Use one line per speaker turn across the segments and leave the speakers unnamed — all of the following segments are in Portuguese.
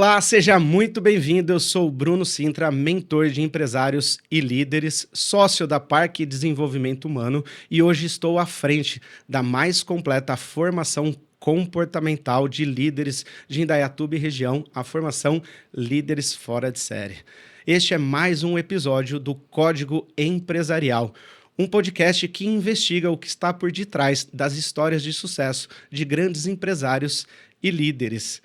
Olá, seja muito bem-vindo. Eu sou o Bruno Sintra, mentor de empresários e líderes, sócio da Parque Desenvolvimento Humano e hoje estou à frente da mais completa formação comportamental de líderes de Indaiatuba e região, a formação Líderes Fora de Série. Este é mais um episódio do Código Empresarial, um podcast que investiga o que está por detrás das histórias de sucesso de grandes empresários e líderes.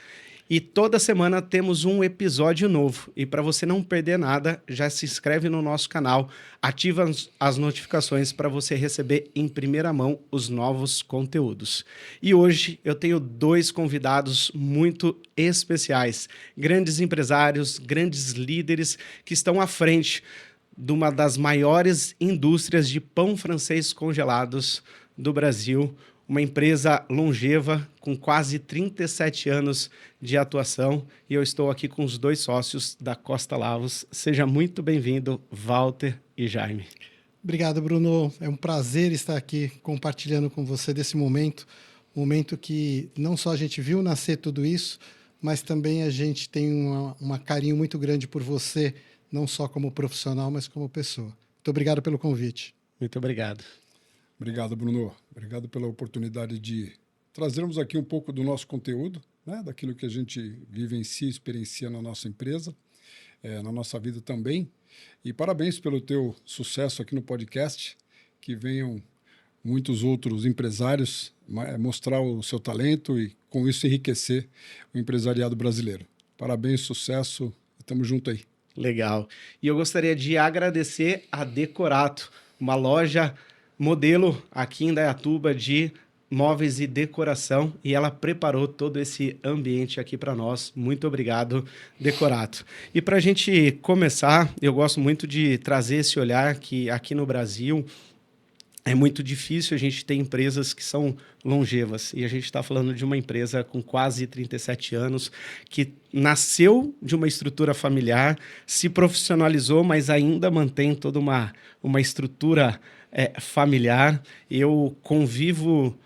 E toda semana temos um episódio novo. E para você não perder nada, já se inscreve no nosso canal, ativa as notificações para você receber em primeira mão os novos conteúdos. E hoje eu tenho dois convidados muito especiais, grandes empresários, grandes líderes que estão à frente de uma das maiores indústrias de pão francês congelados do Brasil, uma empresa longeva com quase 37 anos de atuação, e eu estou aqui com os dois sócios da Costa Lavos. Seja muito bem-vindo, Walter e Jaime.
Obrigado, Bruno. É um prazer estar aqui compartilhando com você desse momento, um momento que não só a gente viu nascer tudo isso, mas também a gente tem um carinho muito grande por você, não só como profissional, mas como pessoa. Muito obrigado pelo convite.
Muito obrigado.
Obrigado, Bruno. Obrigado pela oportunidade de trazermos aqui um pouco do nosso conteúdo, né, daquilo que a gente vivencia e experiencia na nossa empresa, na nossa vida também. E parabéns pelo teu sucesso aqui no podcast, que venham muitos outros empresários mostrar o seu talento e, com isso, enriquecer o empresariado brasileiro. Parabéns, sucesso, estamos juntos aí.
Legal. E eu gostaria de agradecer a Decorato, uma loja modelo aqui em Indaiatuba de móveis e decoração, e ela preparou todo esse ambiente aqui para nós. Muito obrigado, Decorato. E para a gente começar, eu gosto muito de trazer esse olhar que aqui no Brasil é muito difícil a gente ter empresas que são longevas. E a gente está falando de uma empresa com quase 37 anos, que nasceu de uma estrutura familiar, se profissionalizou, mas ainda mantém toda uma estrutura familiar. Eu convivo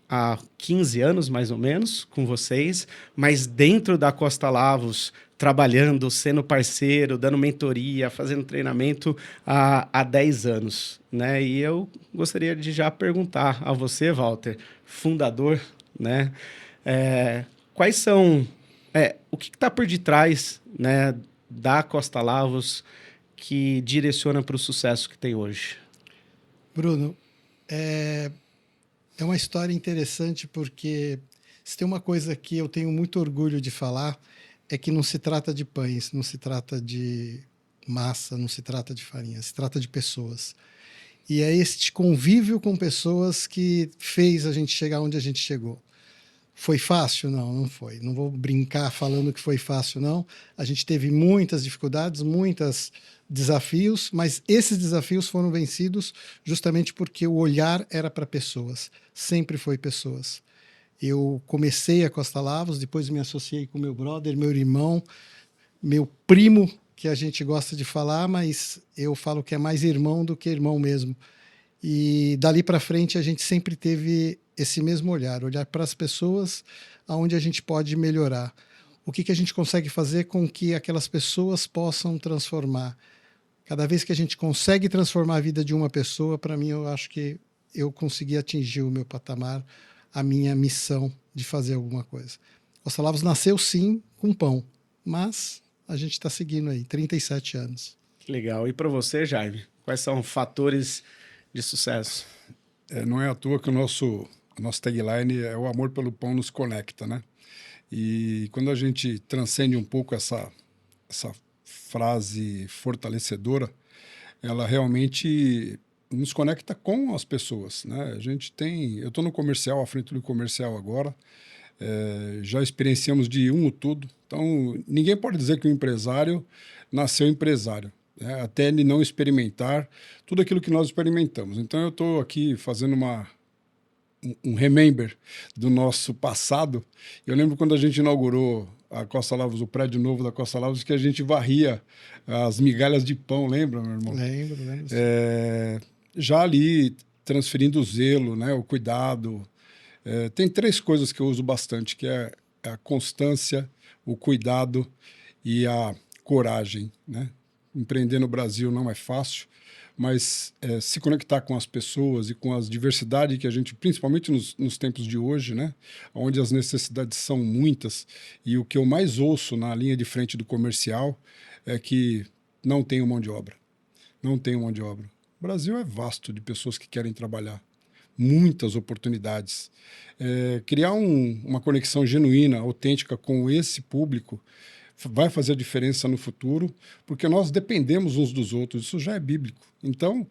há 15 anos, mais ou menos, com vocês, mas dentro da Costa Lavos, trabalhando, sendo parceiro, dando mentoria, fazendo treinamento há 10 anos, né? E eu gostaria de já perguntar a você, Walter, fundador, né? Quais são... o que está por detrás, né, da Costa Lavos que direciona para o sucesso que tem hoje?
Bruno, é uma história interessante porque se tem uma coisa que eu tenho muito orgulho de falar é que não se trata de pães, não se trata de massa, não se trata de farinha, se trata de pessoas. E é este convívio com pessoas que fez a gente chegar onde a gente chegou. Foi fácil? Não, não foi. Não vou brincar falando que foi fácil, não. A gente teve muitas dificuldades, muitos desafios, mas esses desafios foram vencidos justamente porque o olhar era para pessoas. Sempre foi pessoas. Eu comecei a Costa Lavos, depois me associei com meu brother, meu irmão, meu primo, que a gente gosta de falar, mas eu falo que é mais irmão do que irmão mesmo. E dali para frente a gente sempre teve esse mesmo olhar para as pessoas, aonde a gente pode melhorar. O que a gente consegue fazer com que aquelas pessoas possam transformar. Cada vez que a gente consegue transformar a vida de uma pessoa, para mim, eu acho que eu consegui atingir o meu patamar, a minha missão de fazer alguma coisa. Costa Lavos nasceu, sim, com pão, mas a gente está seguindo aí, 37 anos.
Que legal. E para você, Jaime, quais são fatores de sucesso?
Não é à toa que o nosso tagline é o amor pelo pão nos conecta, né? E quando a gente transcende um pouco essa frase fortalecedora, ela realmente nos conecta com as pessoas, né? Eu estou no comercial, à frente do comercial agora, já experienciamos de um tudo, então ninguém pode dizer que o empresário nasceu empresário, né? Até ele não experimentar tudo aquilo que nós experimentamos. Então eu estou aqui fazendo um remember do nosso passado. Eu lembro quando a gente inaugurou a Costa Lavos, o prédio novo da Costa Lavos, que a gente varria as migalhas de pão, lembra, meu irmão?
Lembro.
Já ali, transferindo o zelo, né, o cuidado. Tem 3 coisas que eu uso bastante, que é a constância, o cuidado e a coragem, né? Empreender no Brasil não é fácil, mas se conectar com as pessoas e com as diversidades que a gente, principalmente nos tempos de hoje, né, onde as necessidades são muitas, e o que eu mais ouço na linha de frente do comercial é que não tem mão de obra. Não tem mão de obra. O Brasil é vasto de pessoas que querem trabalhar. Muitas oportunidades. Criar uma conexão genuína, autêntica com esse público vai fazer a diferença no futuro, porque nós dependemos uns dos outros, isso já é bíblico. Então,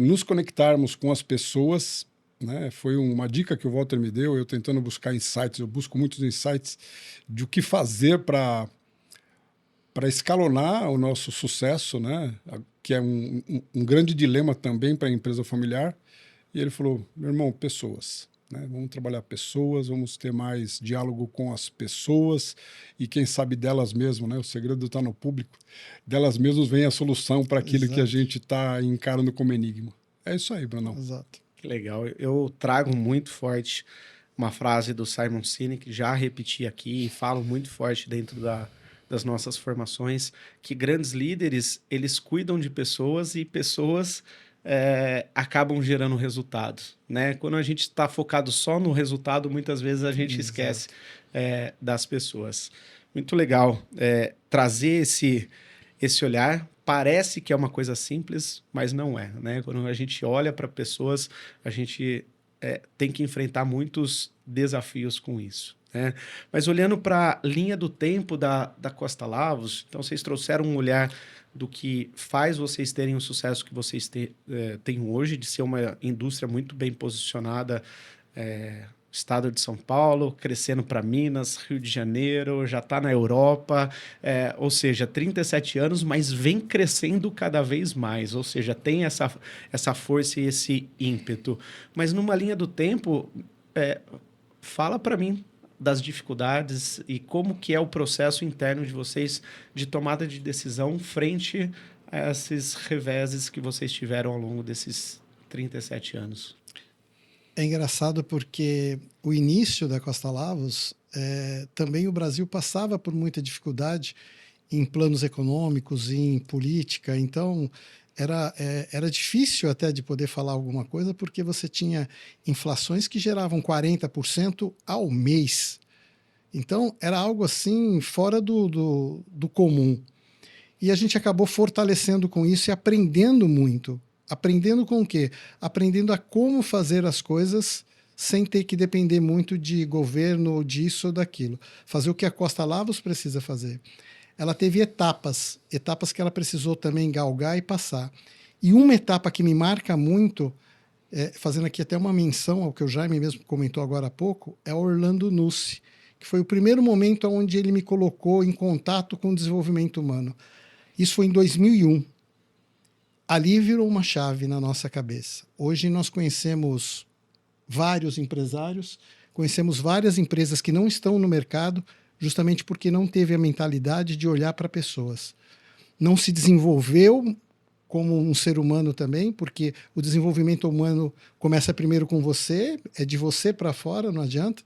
nos conectarmos com as pessoas, né, foi uma dica que o Walter me deu, eu tentando buscar insights, eu busco muitos insights de o que fazer para escalonar o nosso sucesso, né, que é um grande dilema também para a empresa familiar. E ele falou, meu irmão, pessoas. Né? Vamos trabalhar pessoas, vamos ter mais diálogo com as pessoas e quem sabe delas mesmas, né? O segredo está no público. Delas mesmas vem a solução para aquilo que a gente está encarando como enigma. É isso aí, Brunão.
Exato.
Que legal. Eu trago muito forte uma frase do Simon Sinek, já repeti aqui e falo muito forte dentro das nossas formações, que grandes líderes, eles cuidam de pessoas e pessoas acabam gerando resultados, né? Quando a gente está focado só no resultado, muitas vezes a gente esquece das pessoas. Muito legal trazer esse olhar. Parece que é uma coisa simples, mas não é, né? Quando a gente olha para pessoas, a gente tem que enfrentar muitos desafios com isso, né? Mas olhando para a linha do tempo da Costa Lavos, então vocês trouxeram um olhar do que faz vocês terem o sucesso que vocês têm hoje, de ser uma indústria muito bem posicionada, estado de São Paulo, crescendo para Minas, Rio de Janeiro, já está na Europa, ou seja, 37 anos, mas vem crescendo cada vez mais, ou seja, tem essa força e esse ímpeto. Mas numa linha do tempo, fala para mim das dificuldades e como que é o processo interno de vocês de tomada de decisão frente a esses reveses que vocês tiveram ao longo desses 37 anos.
É engraçado porque o início da Costa Lavos, também o Brasil passava por muita dificuldade em planos econômicos, em política, então era difícil até de poder falar alguma coisa, porque você tinha inflações que geravam 40% ao mês. Então, era algo assim fora do comum. E a gente acabou fortalecendo com isso e aprendendo muito. Aprendendo com o quê? Aprendendo a como fazer as coisas sem ter que depender muito de governo, disso ou daquilo. Fazer o que a Costa Lavos precisa fazer. Ela teve etapas que ela precisou também galgar e passar. E uma etapa que me marca muito, fazendo aqui até uma menção ao que o Jaime mesmo comentou agora há pouco, é o Orlando Nucci, que foi o primeiro momento onde ele me colocou em contato com o desenvolvimento humano. Isso foi em 2001. Ali virou uma chave na nossa cabeça. Hoje nós conhecemos vários empresários, conhecemos várias empresas que não estão no mercado, justamente porque não teve a mentalidade de olhar para pessoas. Não se desenvolveu como um ser humano também, porque o desenvolvimento humano começa primeiro com você, é de você para fora, não adianta.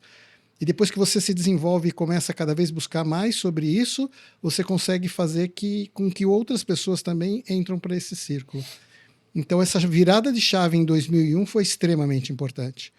E depois que você se desenvolve e começa a cada vez buscar mais sobre isso, você consegue fazer com que outras pessoas também entram para esse círculo. Então, essa virada de chave em 2001 foi extremamente importante.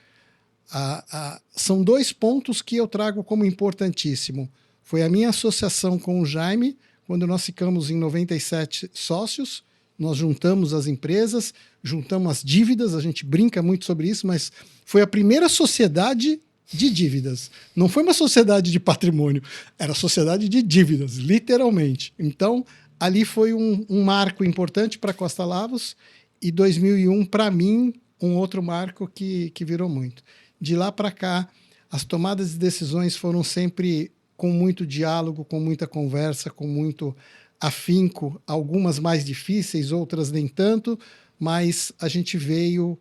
São dois pontos que eu trago como importantíssimo. Foi a minha associação com o Jaime, quando nós ficamos em 97 sócios, nós juntamos as empresas, juntamos as dívidas, a gente brinca muito sobre isso, mas foi a primeira sociedade de dívidas. Não foi uma sociedade de patrimônio, era sociedade de dívidas, literalmente. Então, ali foi um marco importante para Costa Lavos e 2001, para mim, um outro marco que virou muito. De lá para cá, as tomadas de decisões foram sempre com muito diálogo, com muita conversa, com muito afinco, algumas mais difíceis, outras nem tanto, mas a gente veio,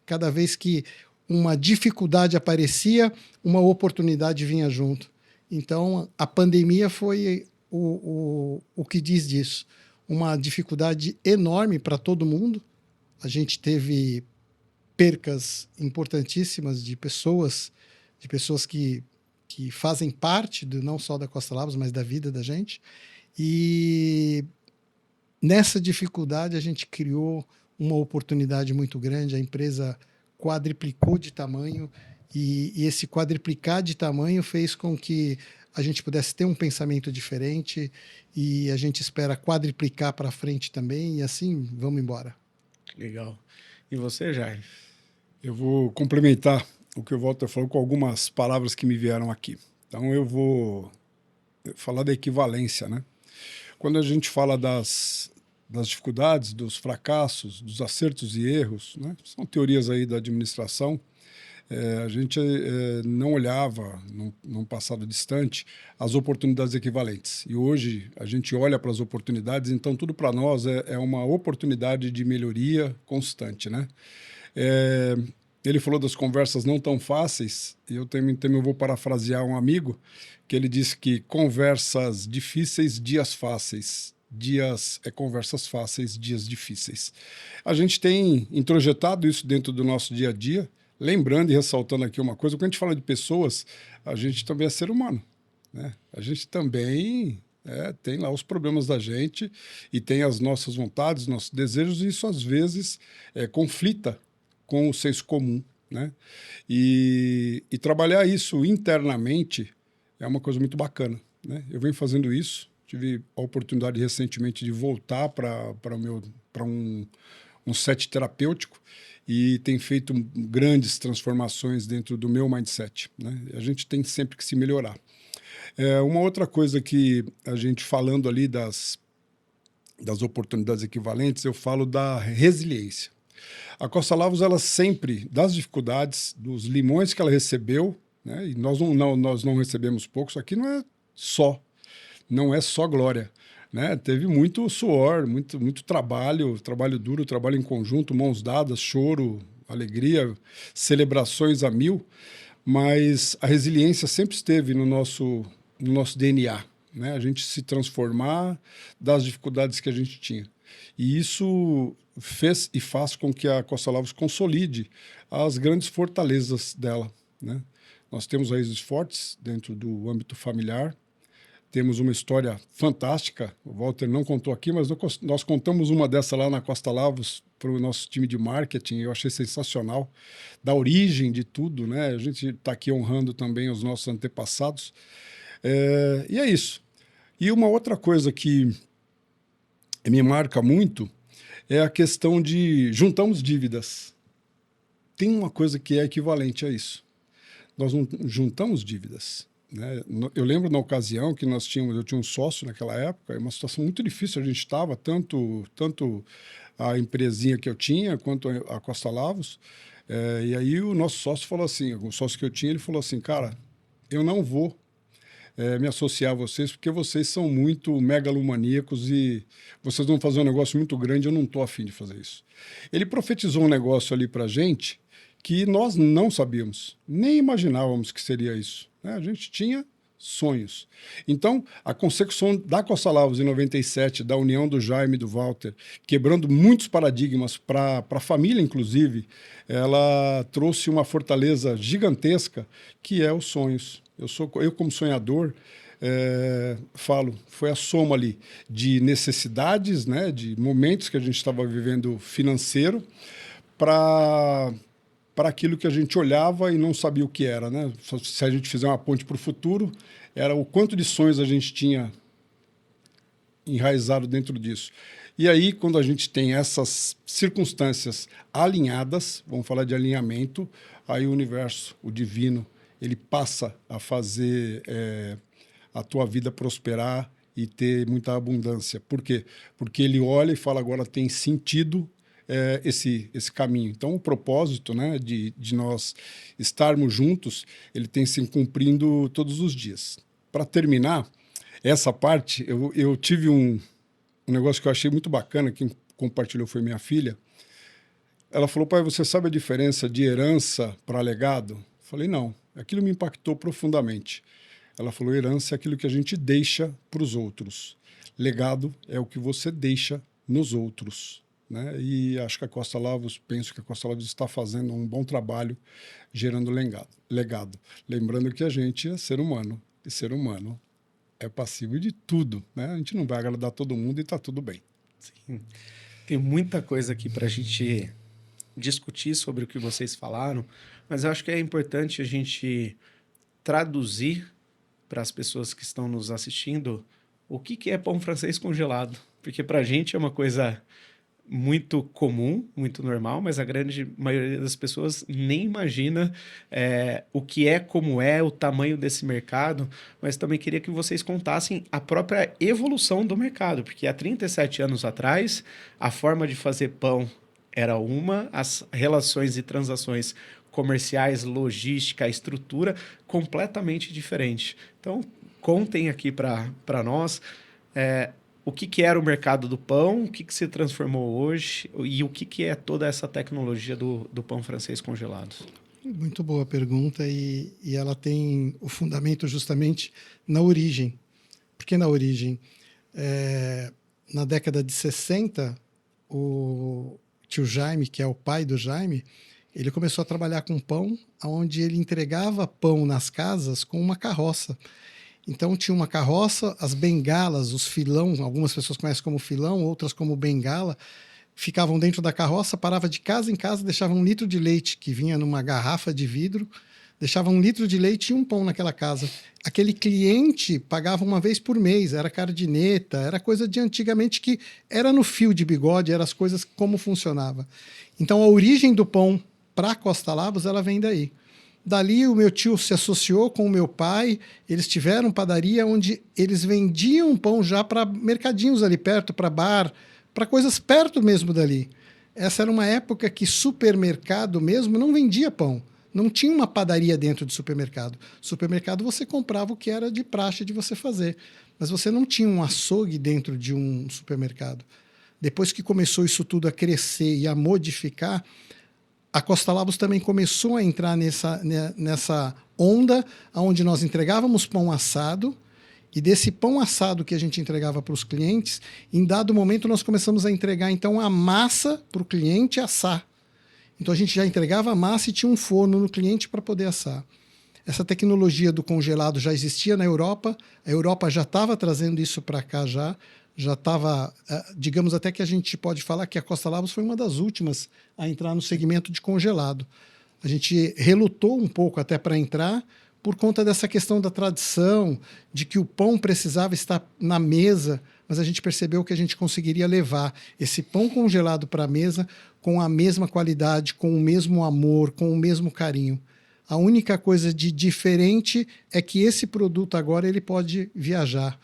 cada vez que uma dificuldade aparecia, uma oportunidade vinha junto. Então, a pandemia foi o que diz disso. Uma dificuldade enorme para todo mundo. A gente teve percas importantíssimas de pessoas que que fazem parte não só da Costa Lavras, mas da vida da gente. E nessa dificuldade a gente criou uma oportunidade muito grande, a empresa quadriplicou de tamanho e esse quadriplicar de tamanho fez com que a gente pudesse ter um pensamento diferente e a gente espera quadriplicar para frente também e assim vamos embora.
Legal. E você, Jair?
Eu vou complementar o que o Walter falou com algumas palavras que me vieram aqui. Então eu vou falar da equivalência, né? Quando a gente fala das dificuldades, dos fracassos, dos acertos e erros, né? São teorias aí da administração. A gente não olhava, num passado distante, as oportunidades equivalentes. E hoje a gente olha para as oportunidades, então tudo para nós é uma oportunidade de melhoria constante, né? Ele falou das conversas não tão fáceis, e eu também vou parafrasear um amigo, que ele disse que conversas difíceis, dias fáceis. Dias conversas fáceis, dias difíceis. A gente tem introjetado isso dentro do nosso dia a dia, lembrando e ressaltando aqui uma coisa, quando a gente fala de pessoas, a gente também é ser humano, né? A gente também tem lá os problemas da gente e tem as nossas vontades, nossos desejos, e isso às vezes conflita com o senso comum, né? E trabalhar isso internamente é uma coisa muito bacana, né? Eu venho fazendo isso, tive a oportunidade recentemente de voltar para um set terapêutico e tem feito grandes transformações dentro do meu mindset, né? A gente tem sempre que se melhorar. Uma outra coisa que a gente falando ali das oportunidades equivalentes, eu falo da resiliência. A Costa Lavras, ela sempre, das dificuldades, dos limões que ela recebeu, né? E nós não recebemos pouco, isso aqui não é só glória, né? Teve muito suor, muito trabalho duro, trabalho em conjunto, mãos dadas, choro, alegria, celebrações a mil, mas a resiliência sempre esteve no nosso DNA, né? A gente se transformar das dificuldades que a gente tinha. E isso fez e faz com que a Costa Lavras consolide as grandes fortalezas dela, né? Nós temos raízes fortes dentro do âmbito familiar, temos uma história fantástica, o Walter não contou aqui, mas nós contamos uma dessa lá na Costa Lavras para o nosso time de marketing, eu achei sensacional, da origem de tudo, né? A gente está aqui honrando também os nossos antepassados, e é isso. E uma outra coisa que me marca muito é a questão de juntamos dívidas. Tem uma coisa que é equivalente a isso. Nós não juntamos dívidas, né? Eu lembro na ocasião que eu tinha um sócio naquela época, uma situação muito difícil, a gente estava, tanto a empresinha que eu tinha, quanto a Costa Lavras, e aí o nosso sócio falou assim, o sócio que eu tinha, ele falou assim, cara, eu não vou me associar a vocês, porque vocês são muito megalomaníacos e vocês vão fazer um negócio muito grande, eu não estou afim de fazer isso. Ele profetizou um negócio ali para a gente que nós não sabíamos, nem imaginávamos que seria isso, né? A gente tinha sonhos. Então, a consecução da Costa Lavras em 97, da união do Jaime e do Walter, quebrando muitos paradigmas para a família, inclusive, ela trouxe uma fortaleza gigantesca, que é os sonhos. Eu como sonhador, falo, foi a soma ali de necessidades, né, de momentos que a gente estava vivendo financeiro, para aquilo que a gente olhava e não sabia o que era, né? Se a gente fizer uma ponte para o futuro, era o quanto de sonhos a gente tinha enraizado dentro disso. E aí, quando a gente tem essas circunstâncias alinhadas, vamos falar de alinhamento, aí o universo, o divino, ele passa a fazer a tua vida prosperar e ter muita abundância. Por quê? Porque ele olha e fala, agora tem sentido esse caminho. Então, o propósito, né, de nós estarmos juntos, ele tem se cumprindo todos os dias. Para terminar, essa parte, eu tive um negócio que eu achei muito bacana, quem compartilhou foi minha filha. Ela falou, pai, você sabe a diferença de herança para legado? Eu falei, não. Aquilo me impactou profundamente. Ela falou, herança é aquilo que a gente deixa para os outros. Legado é o que você deixa nos outros. né? E acho que a Costa Lavos, penso que a Costa Lavos está fazendo um bom trabalho gerando legado. Lembrando que a gente é ser humano, e ser humano é passivo de tudo, né? A gente não vai agradar todo mundo e está tudo bem.
Sim. Tem muita coisa aqui para a gente discutir sobre o que vocês falaram, mas eu acho que é importante a gente traduzir para as pessoas que estão nos assistindo o que é pão francês congelado. Porque para a gente é uma coisa muito comum, muito normal, mas a grande maioria das pessoas nem imagina o que é, como é, o tamanho desse mercado, mas também queria que vocês contassem a própria evolução do mercado, porque há 37 anos atrás, a forma de fazer pão era uma, as relações e transações comerciais, logística, a estrutura completamente diferente. Então, contem aqui para nós o que era o mercado do pão, o que se transformou hoje e o que é toda essa tecnologia do pão francês congelado.
Muito boa pergunta e ela tem o fundamento justamente na origem. Por que na origem? Na década de 60, o tio Jaime, que é o pai do Jaime, ele começou a trabalhar com pão, onde ele entregava pão nas casas com uma carroça. Então tinha uma carroça, as bengalas, os filão, algumas pessoas conhecem como filão, outras como bengala, ficavam dentro da carroça, parava de casa em casa, deixava 1 litro de leite que vinha numa garrafa de vidro, deixava 1 litro de leite e um pão naquela casa. Aquele cliente pagava uma vez por mês, era cardineta, era coisa de antigamente que era no fio de bigode, eram as coisas como funcionava. Então a origem do pão para Costa Lavos, ela vem daí. Dali o meu tio se associou com o meu pai, eles tiveram padaria onde eles vendiam pão já para mercadinhos ali perto, para bar, para coisas perto mesmo dali. Essa era uma época que supermercado mesmo não vendia pão. Não tinha uma padaria dentro de supermercado. Supermercado você comprava o que era de praxe de você fazer, mas você não tinha um açougue dentro de um supermercado. Depois que começou isso tudo a crescer e a modificar, a Costa Lavos também começou a entrar nessa onda onde nós entregávamos pão assado, e desse pão assado que a gente entregava para os clientes, em dado momento nós começamos a entregar então a massa para o cliente assar. Então a gente já entregava a massa e tinha um forno no cliente para poder assar. Essa tecnologia do congelado já existia na Europa, a Europa já estava trazendo isso para cá já estava, digamos até que a gente pode falar que a Costa Lavos foi uma das últimas a entrar no segmento de congelado. A gente relutou um pouco até para entrar por conta dessa questão da tradição, de que o pão precisava estar na mesa, mas a gente percebeu que a gente conseguiria levar esse pão congelado para a mesa com a mesma qualidade, com o mesmo amor, com o mesmo carinho. A única coisa de diferente é que esse produto agora ele pode viajar.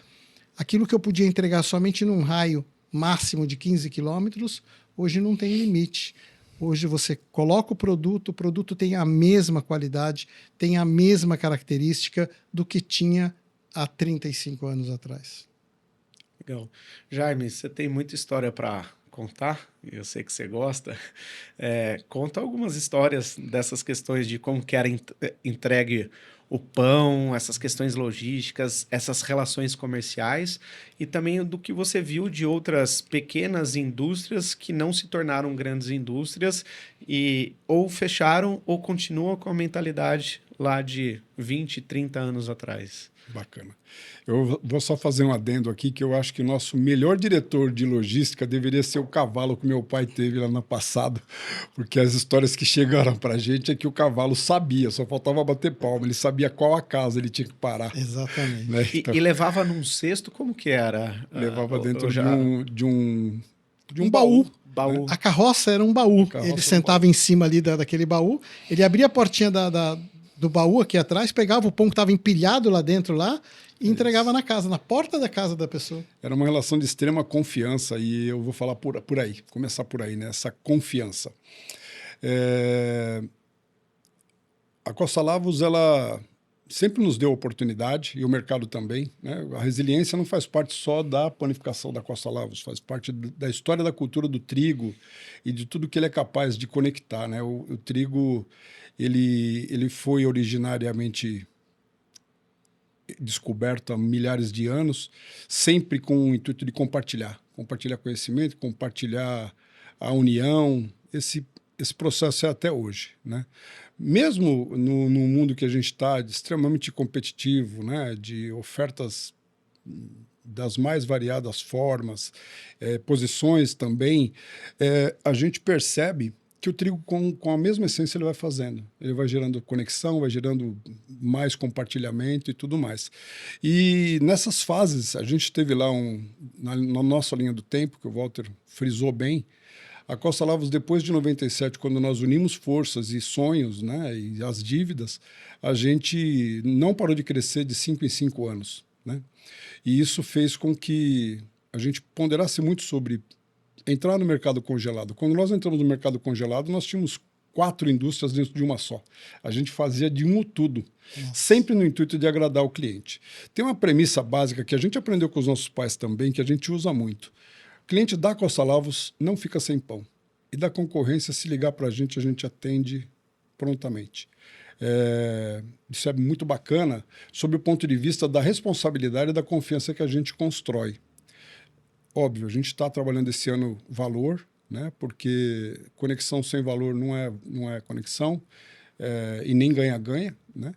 Aquilo que eu podia entregar somente num raio máximo de 15 quilômetros, hoje não tem limite. Hoje você coloca o produto tem a mesma qualidade, tem a mesma característica do que tinha há 35 anos atrás.
Legal. Jaime, você tem muita história para contar, eu sei que você gosta. Conta algumas histórias dessas questões de como que era entregue o pão, essas questões logísticas, essas relações comerciais e também do que você viu de outras pequenas indústrias que não se tornaram grandes indústrias e ou fecharam ou continuam com a mentalidade lá de 20, 30 anos atrás.
Bacana. Eu vou só fazer um adendo aqui, que eu acho que o nosso melhor diretor de logística deveria ser o cavalo que meu pai teve lá no passado, porque as histórias que chegaram para a gente é que o cavalo sabia, só faltava bater palma, ele sabia qual a casa ele tinha que parar.
Exatamente.
Né? Então,
E levava num cesto, como que era?
levava dentro de um
baú.
Baú.
A carroça era um baú. Ele sentava em cima ali daquele baú, ele abria a portinha do baú aqui atrás, pegava o pão que estava empilhado lá dentro lá e entregava na casa, na porta da casa da pessoa.
Era uma relação de extrema confiança e eu vou falar por aí, começar por aí, né? Essa confiança. A Costa Lavos, ela sempre nos deu oportunidade e o mercado também, né? A resiliência não faz parte só da panificação da Costa Lavos, faz parte da história da cultura do trigo e de tudo que ele é capaz de conectar, né? O trigo, ele foi originariamente descoberto há milhares de anos, sempre com o intuito de compartilhar conhecimento, compartilhar a união, esse processo é até hoje, né? Mesmo no mundo que a gente está, extremamente competitivo, né? De ofertas das mais variadas formas, posições também, a gente percebe que o trigo com a mesma essência ele vai fazendo. Ele vai gerando conexão, vai gerando mais compartilhamento e tudo mais. E nessas fases, a gente teve lá na nossa linha do tempo, que o Walter frisou bem, a Costa Lavos, depois de 97, quando nós unimos forças e sonhos, né, e as dívidas, a gente não parou de crescer de 5 em 5 anos, né? E isso fez com que a gente ponderasse muito sobre entrar no mercado congelado. Quando nós entramos no mercado congelado, nós tínhamos 4 indústrias dentro de uma só. A gente fazia de um tudo, sempre no intuito de agradar o cliente. Tem uma premissa básica que a gente aprendeu com os nossos pais também, que a gente usa muito. O cliente da Costa Lavos não fica sem pão. E da concorrência, se ligar para a gente atende prontamente. Isso é muito bacana sob o ponto de vista da responsabilidade e da confiança que a gente constrói. Óbvio, a gente está trabalhando esse ano valor, né? Porque conexão sem valor não é conexão, e nem ganha-ganha, né?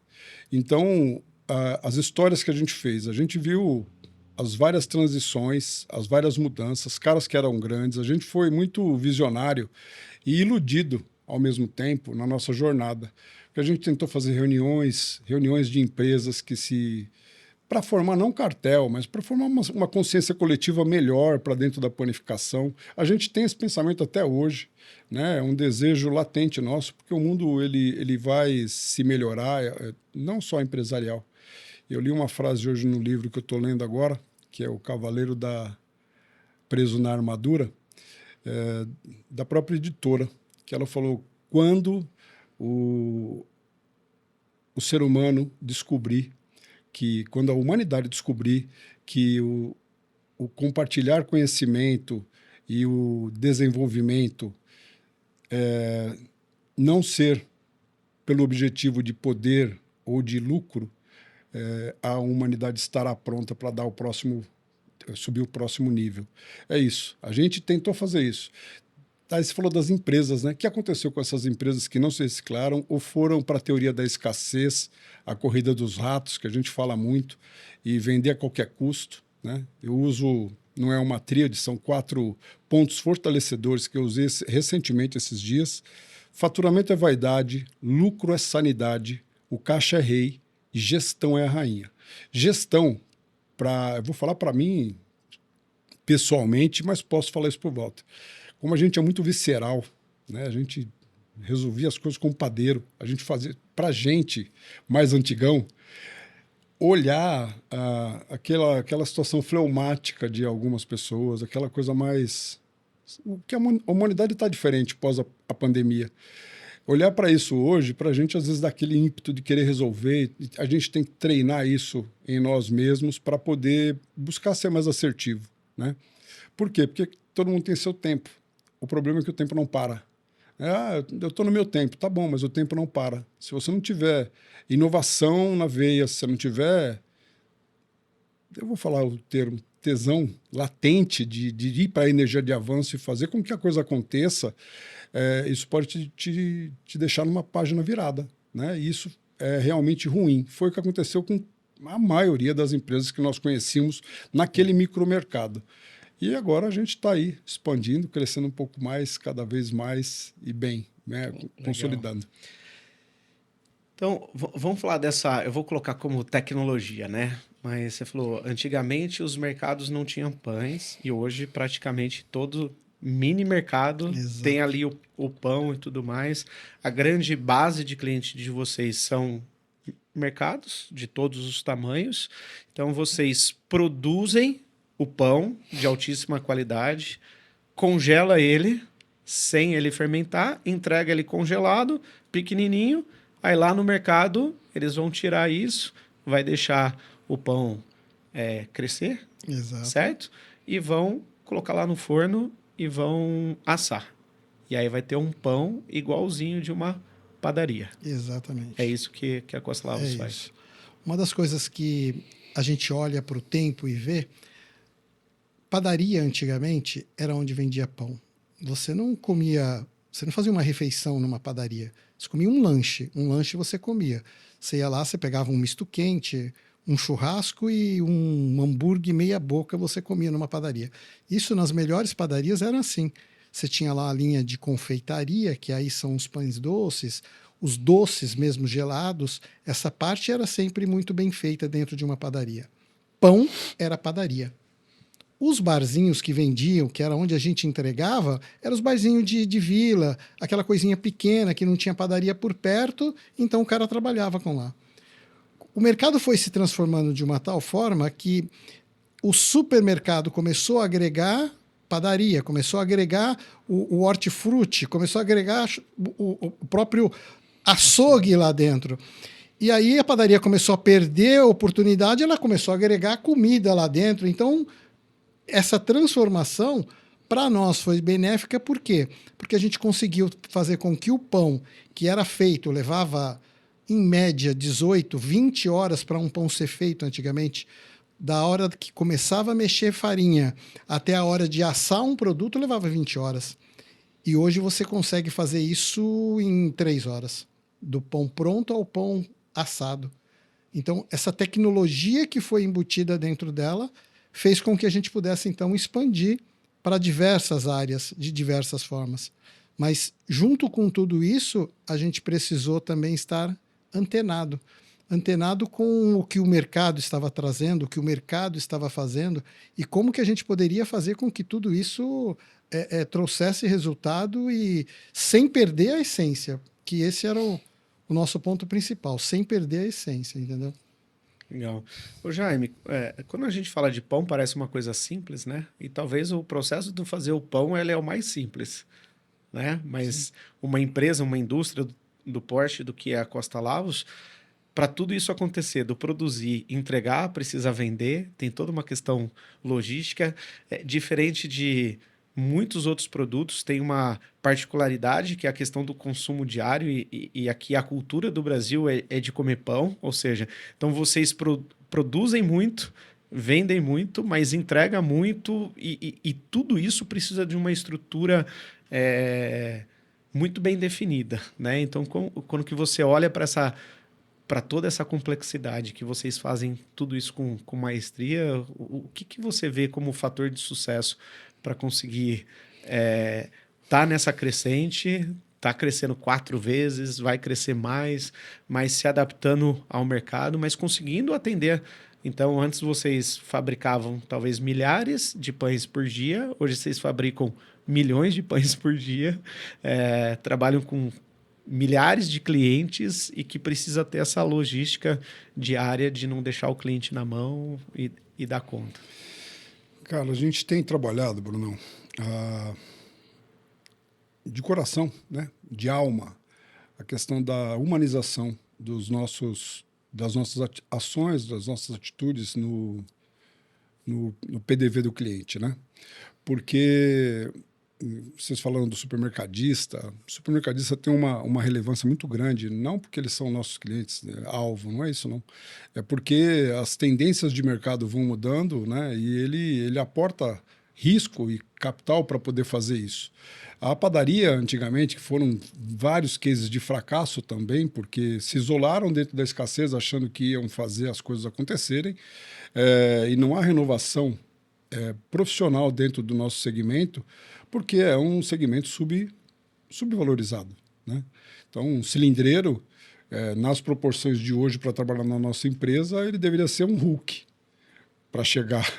Então, as histórias que a gente viu as várias transições, as várias mudanças, caras que eram grandes, a gente foi muito visionário e iludido ao mesmo tempo na nossa jornada. Porque a gente tentou fazer reuniões de empresas para formar não cartel, mas para formar uma consciência coletiva melhor para dentro da panificação. A gente tem esse pensamento até hoje, né? É um desejo latente nosso, porque o mundo ele vai se melhorar, não só empresarial. Eu li uma frase hoje no livro que eu estou lendo agora, que é o Cavaleiro Preso na Armadura, da própria editora, que ela falou, quando o ser humano descobrir quando a humanidade descobrir que o compartilhar conhecimento e o desenvolvimento não ser pelo objetivo de poder ou de lucro, a humanidade estará pronta para dar subir o próximo nível. É isso. A gente tentou fazer isso. Aí você falou das empresas, né? O que aconteceu com essas empresas que não se reciclaram ou foram para a teoria da escassez, a corrida dos ratos, que a gente fala muito, e vender a qualquer custo, né? Eu uso, não é uma tríade, são 4 pontos fortalecedores que eu usei recentemente esses dias. Faturamento é vaidade, lucro é sanidade, o caixa é rei e gestão é a rainha. Gestão, eu vou falar para mim pessoalmente, mas posso falar isso por volta. Como a gente é muito visceral, né? A gente resolvia as coisas com padeiro, a gente fazia, para a gente, mais antigão, olhar aquela situação fleumática de algumas pessoas, aquela coisa mais... que a humanidade está diferente pós a pandemia. Olhar para isso hoje, para a gente, às vezes, dá aquele ímpeto de querer resolver, a gente tem que treinar isso em nós mesmos para poder buscar ser mais assertivo, né? Por quê? Porque todo mundo tem seu tempo. O problema é que o tempo não para. Eu estou no meu tempo, tá bom, mas o tempo não para. Se você não tiver inovação na veia, se você não tiver, eu vou falar o termo, tesão latente de ir para a energia de avanço e fazer com que a coisa aconteça, isso pode te deixar numa página virada, né? E isso é realmente ruim. Foi o que aconteceu com a maioria das empresas que nós conhecíamos naquele micromercado. E agora a gente está aí expandindo, crescendo um pouco mais, cada vez mais e bem, né? Consolidando.
Então, vamos falar dessa... Eu vou colocar como tecnologia, né? Mas você falou, antigamente os mercados não tinham pães e hoje praticamente todo mini mercado tem ali o pão e tudo mais. A grande base de clientes de vocês são mercados de todos os tamanhos. Então, vocês produzem o pão de altíssima qualidade, congela ele sem ele fermentar, entrega ele congelado, pequenininho, aí lá no mercado eles vão tirar isso, vai deixar o pão crescer, certo? E vão colocar lá no forno e vão assar. E aí vai ter um pão igualzinho de uma padaria.
Exatamente.
É isso que a Costa Lavos faz.
Isso. Uma das coisas que a gente olha para o tempo e vê, padaria antigamente era onde vendia pão. você não comia, você não fazia uma refeição numa padaria. Você comia um lanche. Um lanche você comia. Você ia lá, você pegava um misto quente, um churrasco e um hambúrguer meia boca você comia numa padaria. Isso nas melhores padarias era assim. Você tinha lá a linha de confeitaria, que aí são os pães doces, os doces mesmo gelados. Essa parte era sempre muito bem feita dentro de uma padaria. Pão era padaria. Os barzinhos que vendiam, que era onde a gente entregava, eram os barzinhos de vila, aquela coisinha pequena que não tinha padaria por perto, então o cara trabalhava com lá. O mercado foi se transformando de uma tal forma que o supermercado começou a agregar padaria, começou a agregar o hortifruti, começou a agregar o próprio açougue lá dentro. E aí a padaria começou a perder a oportunidade, ela começou a agregar comida lá dentro. Então, essa transformação para nós foi benéfica, por quê? Porque a gente conseguiu fazer com que o pão que era feito, levava em média 18, 20 horas para um pão ser feito antigamente, da hora que começava a mexer farinha até a hora de assar um produto, levava 20 horas. E hoje você consegue fazer isso em 3 horas, do pão pronto ao pão assado. Então, essa tecnologia que foi embutida dentro dela fez com que a gente pudesse, então, expandir para diversas áreas, de diversas formas. Mas, junto com tudo isso, a gente precisou também estar antenado. Antenado com o que o mercado estava trazendo, o que o mercado estava fazendo, e como que a gente poderia fazer com que tudo isso trouxesse resultado e sem perder a essência, que esse era o nosso ponto principal, sem perder a essência, entendeu?
Legal. Ô Jaime, quando a gente fala de pão, parece uma coisa simples, né? E talvez o processo de fazer o pão ele é o mais simples, né? Mas uma empresa, uma indústria do porte do que é a Costa Lavos, para tudo isso acontecer, do produzir, entregar, precisa vender, tem toda uma questão logística, diferente de muitos outros produtos, tem uma particularidade que é a questão do consumo diário e aqui a cultura do Brasil é de comer pão, ou seja, então vocês produzem muito, vendem muito, mas entrega muito e tudo isso precisa de uma estrutura muito bem definida, né? Então, quando que você olha para toda essa complexidade que vocês fazem tudo isso com maestria, o que você vê como fator de sucesso para conseguir tá nessa crescente, tá crescendo 4 vezes, vai crescer mais, mas se adaptando ao mercado, mas conseguindo atender. Então, antes vocês fabricavam talvez milhares de pães por dia, hoje vocês fabricam milhões de pães por dia, trabalham com milhares de clientes e que precisa ter essa logística diária de não deixar o cliente na mão e dar conta.
Cara, a gente tem trabalhado, Brunão, de coração, né? De alma, a questão da humanização das nossas ações, das nossas atitudes no PDV do cliente, né? Porque vocês falando do supermercadista, o supermercadista tem uma relevância muito grande, não porque eles são nossos clientes, né, alvo, não é isso não. É porque as tendências de mercado vão mudando, né, e ele aporta risco e capital para poder fazer isso. A padaria, antigamente, que foram vários cases de fracasso também, porque se isolaram dentro da escassez, achando que iam fazer as coisas acontecerem, e não há renovação profissional dentro do nosso segmento, porque é um segmento subvalorizado, né? Então, um cilindreiro, nas proporções de hoje, para trabalhar na nossa empresa, ele deveria ser um Hulk, para chegar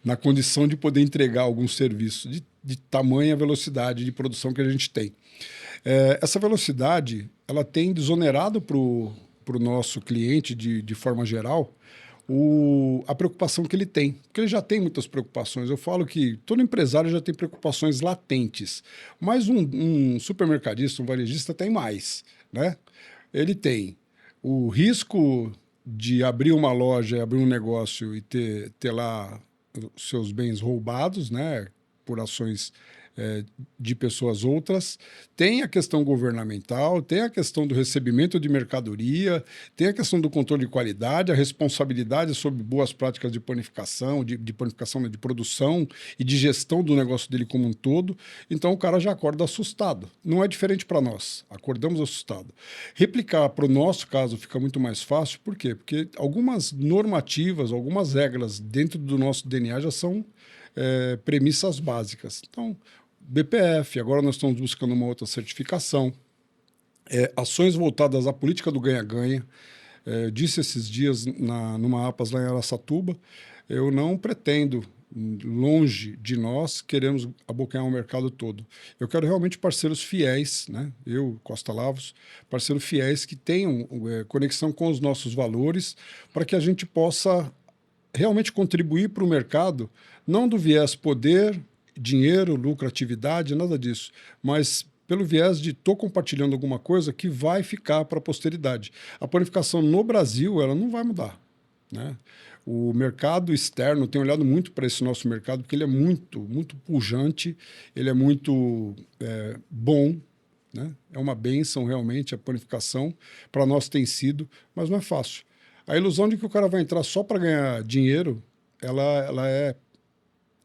na condição de poder entregar algum serviço de tamanha velocidade de produção que a gente tem. Essa velocidade ela tem desonerado para o nosso cliente, de forma geral, a preocupação que ele tem, porque ele já tem muitas preocupações. Eu falo que todo empresário já tem preocupações latentes, mas um supermercadista, um varejista tem mais, né? Ele tem o risco de abrir uma loja, abrir um negócio e ter lá seus bens roubados, né, por ações de pessoas outras, tem a questão governamental, tem a questão do recebimento de mercadoria, tem a questão do controle de qualidade, a responsabilidade sobre boas práticas de panificação, de panificação, de produção e de gestão do negócio dele como um todo. Então o cara já acorda assustado. Não é diferente para nós, acordamos assustado. Replicar para o nosso caso fica muito mais fácil, por quê? Porque algumas normativas, algumas regras dentro do nosso DNA já são premissas básicas. Então, BPF, agora nós estamos buscando uma outra certificação, ações voltadas à política do ganha-ganha. Eu disse esses dias numa APAS lá em Araçatuba, eu não pretendo, longe de nós, queremos abocanhar o mercado todo. Eu quero realmente parceiros fiéis, né? Eu, Costa Lavos, parceiros fiéis que tenham conexão com os nossos valores para que a gente possa realmente contribuir para o mercado, não do viés poder, dinheiro, lucratividade, nada disso, mas pelo viés de estou compartilhando alguma coisa que vai ficar para a posteridade. A panificação no Brasil, ela não vai mudar, né? O mercado externo tem olhado muito para esse nosso mercado, porque ele é muito, muito pujante, ele é muito bom, né? É uma bênção realmente a panificação, para nós tem sido, mas não é fácil. A ilusão de que o cara vai entrar só para ganhar dinheiro, ela é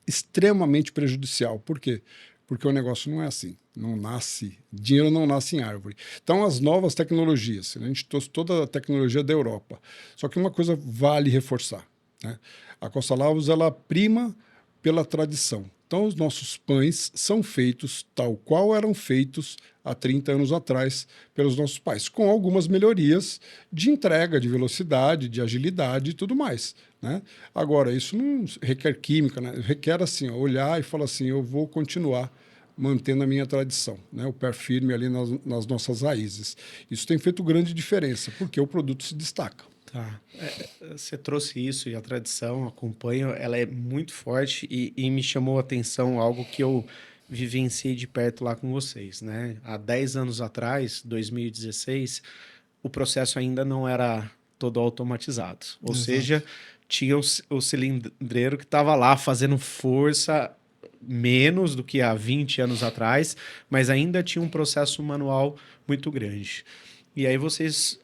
extremamente prejudicial. Por quê? Porque o negócio não é assim. Não nasce, dinheiro não nasce em árvore. Então, as novas tecnologias, a gente trouxe toda a tecnologia da Europa. Só que uma coisa vale reforçar, né? A Costa Lavos, ela prima pela tradição. Então, os nossos pães são feitos tal qual eram feitos há 30 anos atrás pelos nossos pais, com algumas melhorias de entrega, de velocidade, de agilidade e tudo mais, né? Agora, isso não requer química, né? Requer assim, olhar e falar assim, eu vou continuar mantendo a minha tradição, né? O pé firme ali nas nossas raízes. Isso tem feito grande diferença, porque o produto se destaca.
Tá. Você trouxe isso e a tradição, acompanho, ela é muito forte e me chamou a atenção algo que eu vivenciei de perto lá com vocês, né? Há 10 anos atrás, 2016, o processo ainda não era todo automatizado. Ou
Exato.
seja, tinha o cilindreiro que estava lá fazendo força menos do que há 20 anos atrás, mas ainda tinha um processo manual muito grande. E aí vocês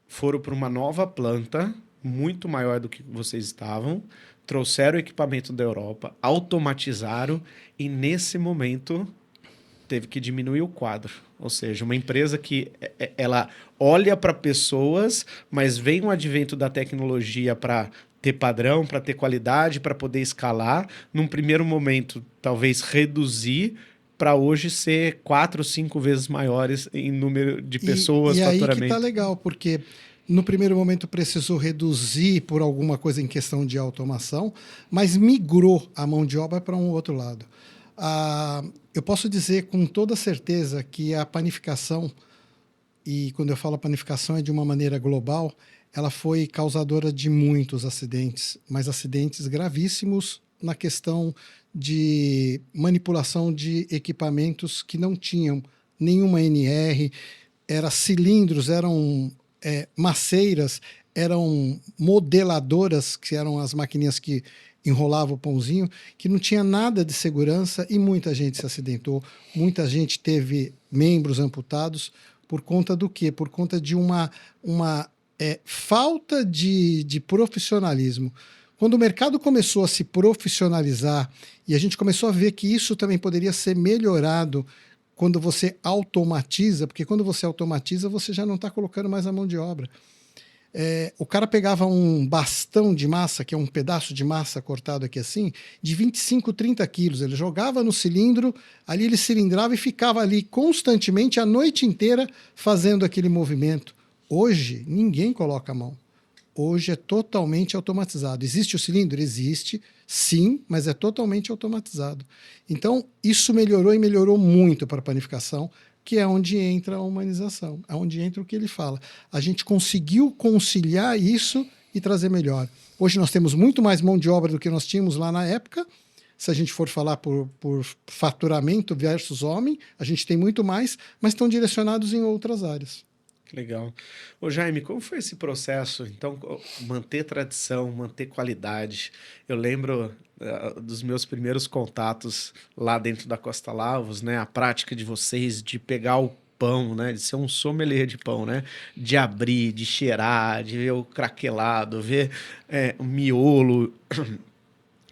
foram para uma nova planta, muito maior do que vocês estavam, trouxeram o equipamento da Europa, automatizaram e, nesse momento, teve que diminuir o quadro. Ou seja, uma empresa que ela olha para pessoas, mas vem o advento da tecnologia para ter padrão, para ter qualidade, para poder escalar. Num primeiro momento, talvez reduzir, para hoje ser 4 ou 5 vezes maiores em número de pessoas,
e aí que
faturamento.
tá legal, porque no primeiro momento precisou reduzir por alguma coisa em questão de automação, mas migrou a mão de obra para um outro lado. Eu posso dizer com toda certeza que a panificação, e quando eu falo panificação é de uma maneira global, ela foi causadora de muitos acidentes, mas acidentes gravíssimos na questão de manipulação de equipamentos que não tinham nenhuma NR, cilindros, eram maceiras, eram modeladoras, que eram as maquininhas que enrolavam o pãozinho, que não tinha nada de segurança e muita gente se acidentou, muita gente teve membros amputados por conta do quê? Por conta de uma falta de profissionalismo. Quando o mercado começou a se profissionalizar e a gente começou a ver que isso também poderia ser melhorado quando você automatiza, porque quando você automatiza, você já não está colocando mais a mão de obra. O cara pegava um bastão de massa, que é um pedaço de massa cortado aqui assim, de 25, 30 quilos. Ele jogava no cilindro, ali ele cilindrava e ficava ali constantemente a noite inteira fazendo aquele movimento. Hoje, ninguém coloca a mão. Hoje é totalmente automatizado. Existe o cilindro? Existe, sim, mas é totalmente automatizado. Então, isso melhorou e melhorou muito para a panificação, que é onde entra a humanização, é onde entra o que ele fala. A gente conseguiu conciliar isso e trazer melhor. Hoje nós temos muito mais mão de obra do que nós tínhamos lá na época. Se a gente for falar por faturamento versus homem, a gente tem muito mais, mas estão direcionados em outras áreas.
Que legal. Ô Jaime, como foi esse processo? Então, manter tradição, manter qualidade. Eu lembro dos meus primeiros contatos lá dentro da Costa Lavos, né? A prática de vocês de pegar o pão, né? De ser um sommelier de pão, né? De abrir, de cheirar, de ver o craquelado, ver o miolo.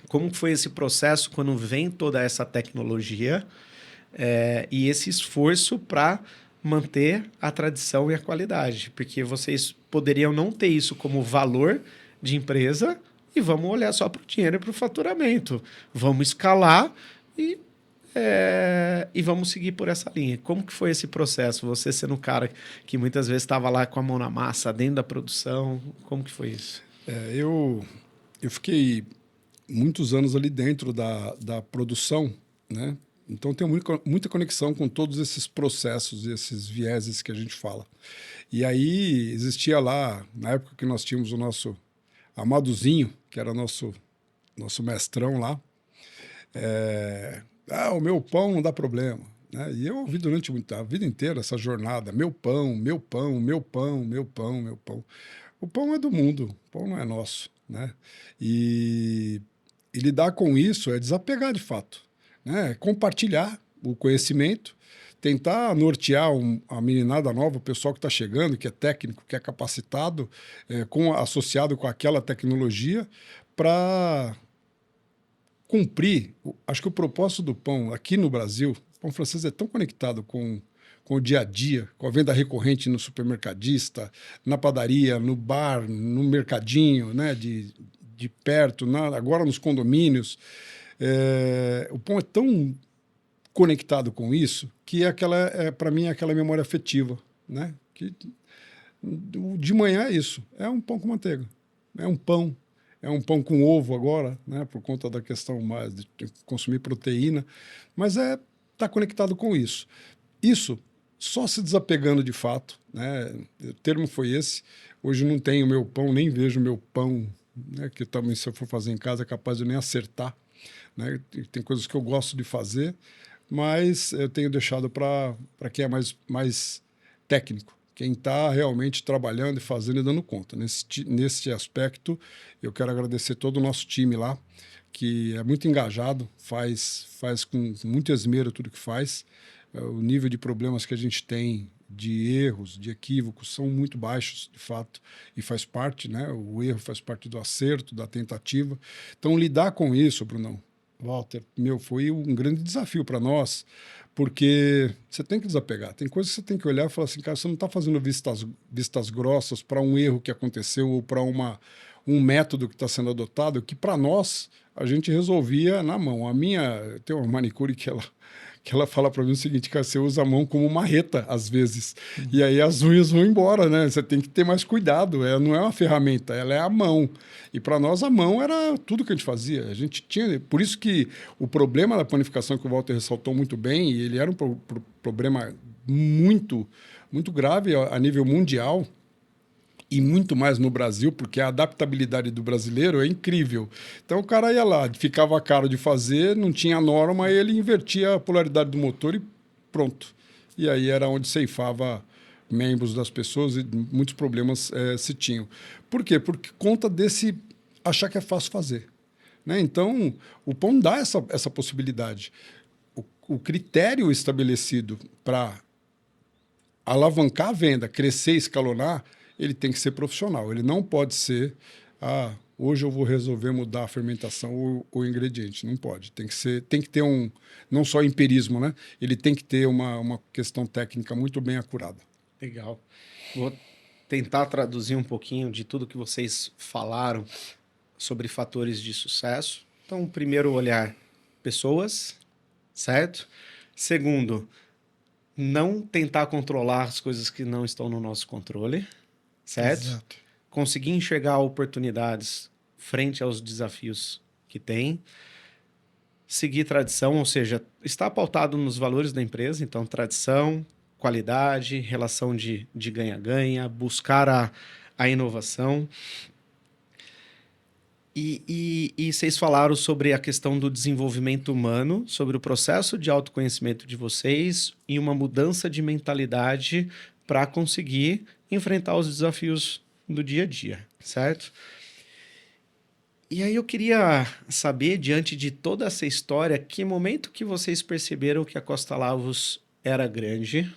Como foi esse processo quando vem toda essa tecnologia e esse esforço para manter a tradição e a qualidade? Porque vocês poderiam não ter isso como valor de empresa e vamos olhar só para o dinheiro e para o faturamento. Vamos escalar e vamos seguir por essa linha. Como que foi esse processo? Você sendo um cara que muitas vezes estava lá com a mão na massa, dentro da produção, como que foi isso?
Eu fiquei muitos anos ali dentro da produção, né? Então tem muita conexão com todos esses processos, esses vieses que a gente fala. E aí existia lá, na época que nós tínhamos o nosso Amadozinho, que era nosso mestrão lá, o meu pão não dá problema. Né? E eu ouvi durante a vida inteira essa jornada, meu pão, meu pão, meu pão, meu pão, meu pão. O pão é do mundo, o pão não é nosso. Né? E lidar com isso é desapegar de fato. Né? É compartilhar o conhecimento, tentar nortear a meninada nova, o pessoal que está chegando, que é técnico, que é capacitado, associado com aquela tecnologia, para cumprir. Acho que o propósito do pão aqui no Brasil, o pão francês é tão conectado com o dia a dia, com a venda recorrente no supermercadista, na padaria, no bar, no mercadinho, né, de perto, agora nos condomínios. O pão é tão conectado com isso que para mim, é aquela memória afetiva. Né? Que, de manhã é isso, é um pão com manteiga, é um pão com ovo agora, né, por conta da questão mais de consumir proteína, mas tá conectado com isso. Isso só se desapegando de fato, né? O termo foi esse. Hoje não tenho meu pão, nem vejo meu pão, né, que também se eu for fazer em casa é capaz de eu nem acertar. Né? Tem coisas que eu gosto de fazer, mas eu tenho deixado para quem é mais técnico. Quem está realmente trabalhando e fazendo e dando conta. Nesse aspecto, eu quero agradecer todo o nosso time lá, que é muito engajado, faz com muito esmero tudo que faz. O nível de problemas que a gente tem, de erros, de equívocos, são muito baixos, de fato, e faz parte, né? O erro faz parte do acerto, da tentativa. Então, lidar com isso, Brunão, Walter, foi um grande desafio para nós, porque você tem que desapegar. Tem coisas que você tem que olhar e falar assim, cara, você não está fazendo vistas grossas para um erro que aconteceu ou para um método que está sendo adotado, que para nós a gente resolvia na mão. Tem uma manicure que ela fala para mim o seguinte, cara, você usa a mão como marreta, às vezes, e aí as unhas vão embora, né? Você tem que ter mais cuidado, ela não é uma ferramenta, ela é a mão. E para nós a mão era tudo que a gente fazia. A gente tinha, por isso que o problema da panificação que o Walter ressaltou muito bem, e ele era um problema muito, muito grave a nível mundial, e muito mais no Brasil, porque a adaptabilidade do brasileiro é incrível. Então o cara ia lá, ficava caro de fazer, não tinha norma, ele invertia a polaridade do motor e pronto. E aí era onde ceifava membros das pessoas e muitos problemas se tinham. Por quê? Porque conta desse achar que é fácil fazer. Né? Então, o pão dá essa possibilidade. O critério estabelecido para alavancar a venda, crescer, escalonar, ele tem que ser profissional. Ele não pode ser, hoje eu vou resolver mudar a fermentação ou o ingrediente. Não pode. Tem que ter não só empirismo, né? Ele tem que ter uma questão técnica muito bem acurada.
Legal. Vou tentar traduzir um pouquinho de tudo que vocês falaram sobre fatores de sucesso. Então, primeiro olhar, pessoas, certo? Segundo, não tentar controlar as coisas que não estão no nosso controle, certo?
Exato.
Conseguir enxergar oportunidades frente aos desafios que tem. Seguir tradição, ou seja, estar pautado nos valores da empresa, então tradição, qualidade, relação de ganha-ganha, buscar a inovação. E vocês falaram sobre a questão do desenvolvimento humano, sobre o processo de autoconhecimento de vocês e uma mudança de mentalidade para conseguir enfrentar os desafios do dia a dia, certo? E aí eu queria saber, diante de toda essa história, que momento que vocês perceberam que a Costa Lavos era grande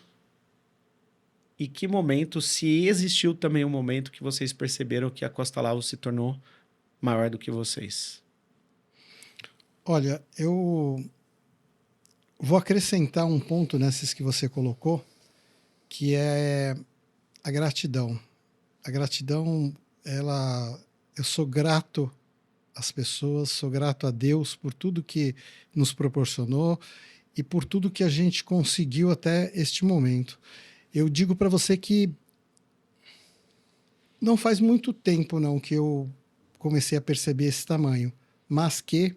e que momento, se existiu também um momento que vocês perceberam que a Costa Lavos se tornou maior do que vocês?
Olha, eu vou acrescentar um ponto nesses que você colocou, que é a gratidão. A gratidão, eu sou grato às pessoas, sou grato a Deus por tudo que nos proporcionou e por tudo que a gente conseguiu até este momento. Eu digo para você que não faz muito tempo não que eu comecei a perceber esse tamanho, mas que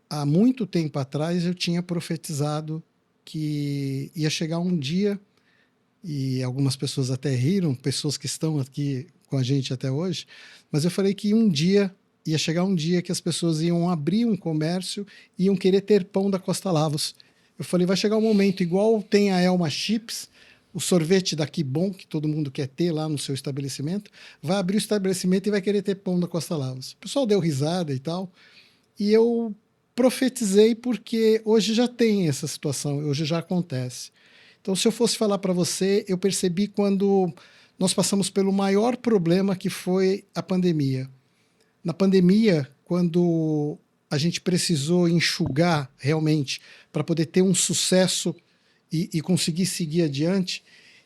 há muito tempo atrás eu tinha profetizado que ia chegar um dia, e algumas pessoas até riram, pessoas que estão aqui com a gente até hoje, mas eu falei que um dia ia chegar um dia que as pessoas iam abrir um comércio e iam querer ter pão da Costa Lavos. Eu falei, vai chegar um momento igual tem a Elma Chips, o sorvete daqui bom, que todo mundo quer ter lá no seu estabelecimento, vai abrir o estabelecimento e vai querer ter pão da Costa Lavos. O pessoal deu risada e tal, e eu profetizei porque hoje já tem essa situação, hoje já acontece. Então, se eu fosse falar para você, eu percebi quando nós passamos pelo maior problema que foi a pandemia. Na pandemia, quando a gente precisou enxugar realmente para poder ter um sucesso e conseguir seguir adiante,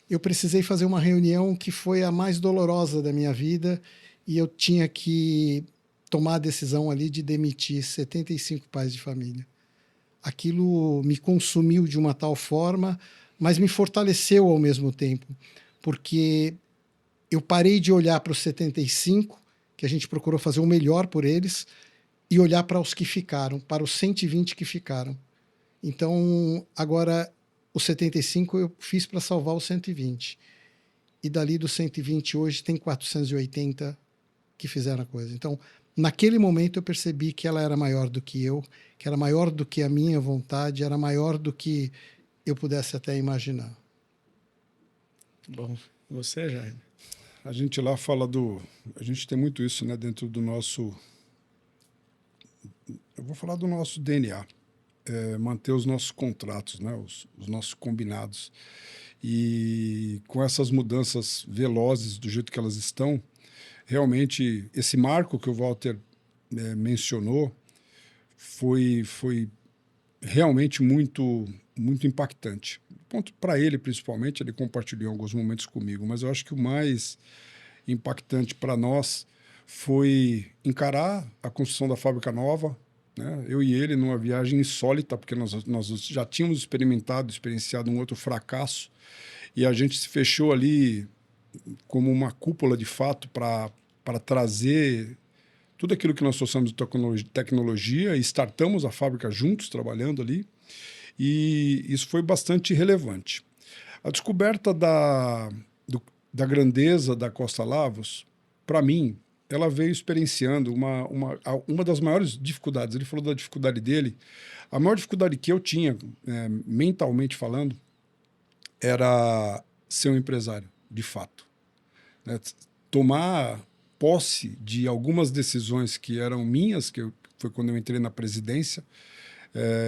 eu precisei fazer uma reunião que foi a mais dolorosa da minha vida e eu tinha que tomar a decisão ali de demitir 75 pais de família. Aquilo me consumiu de uma tal forma, mas me fortaleceu ao mesmo tempo, porque eu parei de olhar para os 75, que a gente procurou fazer o melhor por eles, e olhar para os que ficaram, para os 120 que ficaram. Então, agora, os 75 eu fiz para salvar os 120. E dali dos 120, hoje tem 480 que fizeram a coisa. Então, naquele momento eu percebi que ela era maior do que eu, que era maior do que a minha vontade, era maior do que eu pudesse até imaginar.
Bom, você, Jaime?
A gente lá fala a gente tem muito isso, né, dentro do nosso... Eu vou falar do nosso DNA. Manter os nossos contratos, né, os nossos combinados. E com essas mudanças velozes do jeito que elas estão, realmente esse marco que o Walter mencionou foi realmente muito impactante. Ponto para ele, principalmente, ele compartilhou em alguns momentos comigo, mas eu acho que o mais impactante para nós foi encarar a construção da fábrica nova, né? Eu e ele numa viagem insólita, porque nós já tínhamos experienciado um outro fracasso, e a gente se fechou ali como uma cúpula de fato para trazer tudo aquilo que nós trouxemos de tecnologia, e startamos a fábrica juntos, trabalhando ali, e isso foi bastante relevante. A descoberta da grandeza da Costa Lavos, para mim, ela veio experienciando uma das maiores dificuldades. Ele falou da dificuldade dele. A maior dificuldade que eu tinha, mentalmente falando, era ser um empresário, de fato, né? Tomar posse de algumas decisões que eram minhas, foi quando eu entrei na presidência.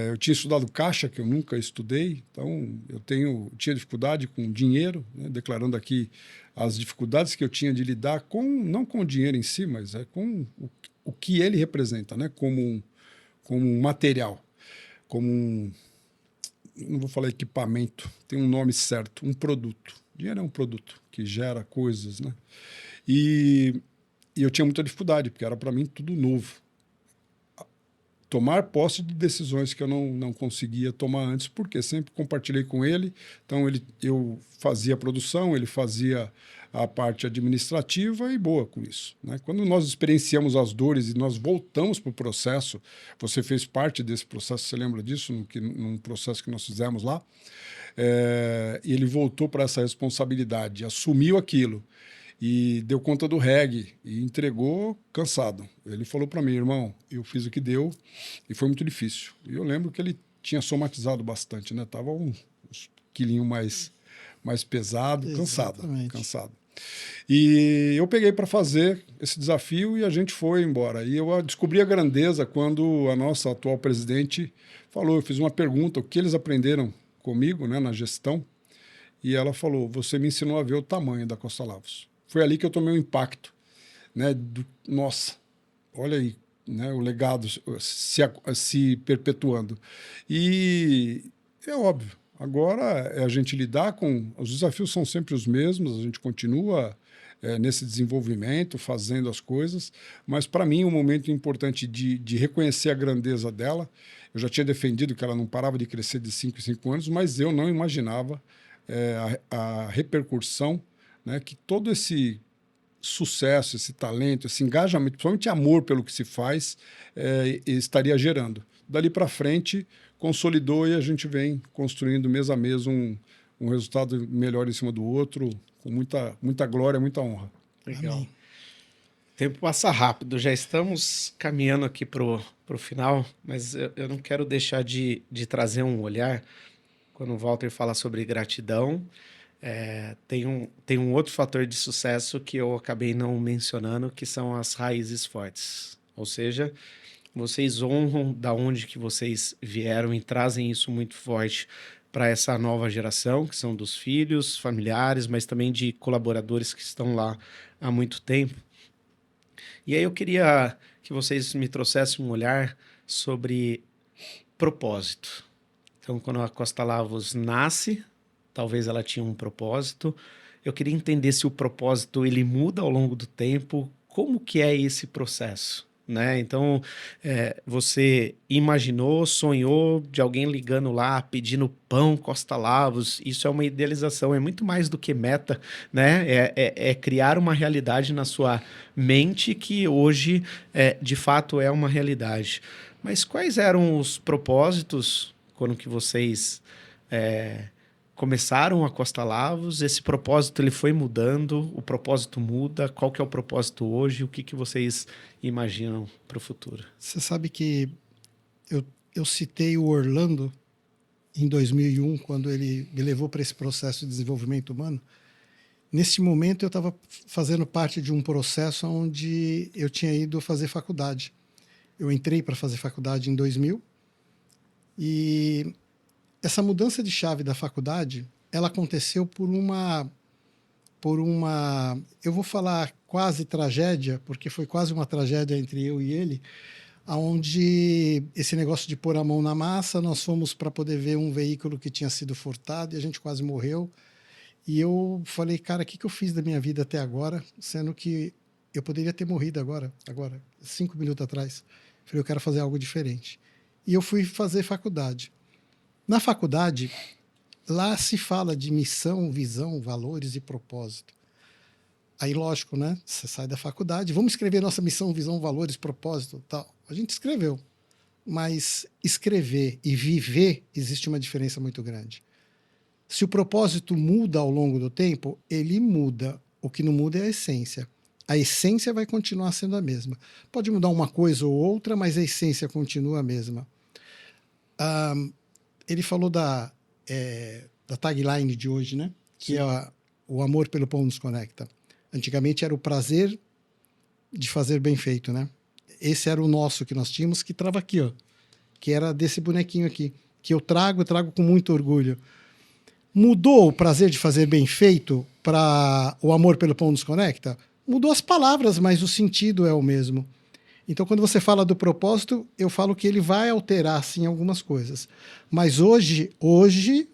Eu tinha estudado Caixa, que eu nunca estudei, então eu tinha dificuldade com dinheiro, né, declarando aqui as dificuldades que eu tinha de lidar não com o dinheiro em si, mas com o que ele representa, né, como um material, não vou falar equipamento, tem um nome certo, um produto. Dinheiro é um produto que gera coisas, né? E eu tinha muita dificuldade, porque era para mim tudo novo. Tomar posse de decisões que eu não conseguia tomar antes, porque sempre compartilhei com ele. Então, eu fazia a produção, ele fazia a parte administrativa e boa com isso, né? Quando nós experienciamos as dores e nós voltamos para o processo, você fez parte desse processo, você lembra disso, num processo que nós fizemos lá? E ele voltou para essa responsabilidade, assumiu aquilo e deu conta do reggae e entregou cansado. Ele falou para mim, irmão, eu fiz o que deu e foi muito difícil. E eu lembro que ele tinha somatizado bastante, né? Tava uns quilinhos mais pesado,
Exatamente.
cansado. E eu peguei para fazer esse desafio e a gente foi embora. E eu descobri a grandeza quando a nossa atual presidente falou, eu fiz uma pergunta, o que eles aprenderam comigo, né, na gestão, e ela falou, você me ensinou a ver o tamanho da Costa Lavos. Foi ali que eu tomei um impacto, né, nossa, olha aí, né, o legado se perpetuando. E é óbvio, agora é a gente lidar com... Os desafios são sempre os mesmos, a gente continua nesse desenvolvimento, fazendo as coisas, mas para mim um momento importante de reconhecer a grandeza dela. Eu já tinha defendido que ela não parava de crescer de 5 em 5 anos, mas eu não imaginava a repercussão, né, que todo esse sucesso, esse talento, esse engajamento, principalmente amor pelo que se faz, estaria gerando. Dali para frente, consolidou e a gente vem construindo mês a mês um resultado melhor em cima do outro, com muita glória, muita honra.
Legal.
Amém.
O tempo passa rápido, já estamos caminhando aqui pro final, mas eu não quero deixar de trazer um olhar. Quando o Walter fala sobre gratidão, tem um outro fator de sucesso que eu acabei não mencionando, que são as raízes fortes. Ou seja, vocês honram da onde que vocês vieram e trazem isso muito forte para essa nova geração, que são dos filhos, familiares, mas também de colaboradores que estão lá há muito tempo. E aí eu queria que vocês me trouxessem um olhar sobre propósito. Então, quando a Costa Lavos nasce, talvez ela tinha um propósito. Eu queria entender se o propósito ele muda ao longo do tempo, como que é esse processo, né? Então, você imaginou, sonhou de alguém ligando lá, pedindo pão Costa Lavos, isso é uma idealização, é muito mais do que meta, né? É criar uma realidade na sua mente que hoje, de fato, é uma realidade. Mas quais eram os propósitos quando que vocês começaram a Costa Lavos? Esse propósito ele foi mudando, o propósito muda, qual que é o propósito hoje, o que que vocês imaginam para o futuro?
Você sabe que eu citei o Orlando em 2001, quando ele me levou para esse processo de desenvolvimento humano. Nesse momento, eu estava fazendo parte de um processo onde eu tinha ido fazer faculdade. Eu entrei para fazer faculdade em 2000 e essa mudança de chave da faculdade, ela aconteceu por uma, eu vou falar quase tragédia, porque foi quase uma tragédia entre eu e ele, onde esse negócio de pôr a mão na massa, nós fomos para poder ver um veículo que tinha sido furtado e a gente quase morreu. E eu falei, cara, o que eu fiz da minha vida até agora, sendo que eu poderia ter morrido agora, 5 minutos atrás. Falei, eu quero fazer algo diferente. E eu fui fazer faculdade. Na faculdade, lá se fala de missão, visão, valores e propósito. Aí, lógico, né? Você sai da faculdade, vamos escrever nossa missão, visão, valores, propósito, tal. A gente escreveu. Mas escrever e viver, existe uma diferença muito grande. Se o propósito muda ao longo do tempo, ele muda. O que não muda é a essência. A essência vai continuar sendo a mesma. Pode mudar uma coisa ou outra, mas a essência continua a mesma. Ele falou da tagline de hoje, né? Que é o amor pelo pão nos conecta. Antigamente era o prazer de fazer bem feito, né? Esse era o nosso que nós tínhamos, que estava aqui, ó, que era desse bonequinho aqui, que eu trago com muito orgulho. Mudou o prazer de fazer bem feito para o amor pelo pão nos conecta? Mudou as palavras, mas o sentido é o mesmo. Então, quando você fala do propósito, eu falo que ele vai alterar, sim, algumas coisas. Mas hoje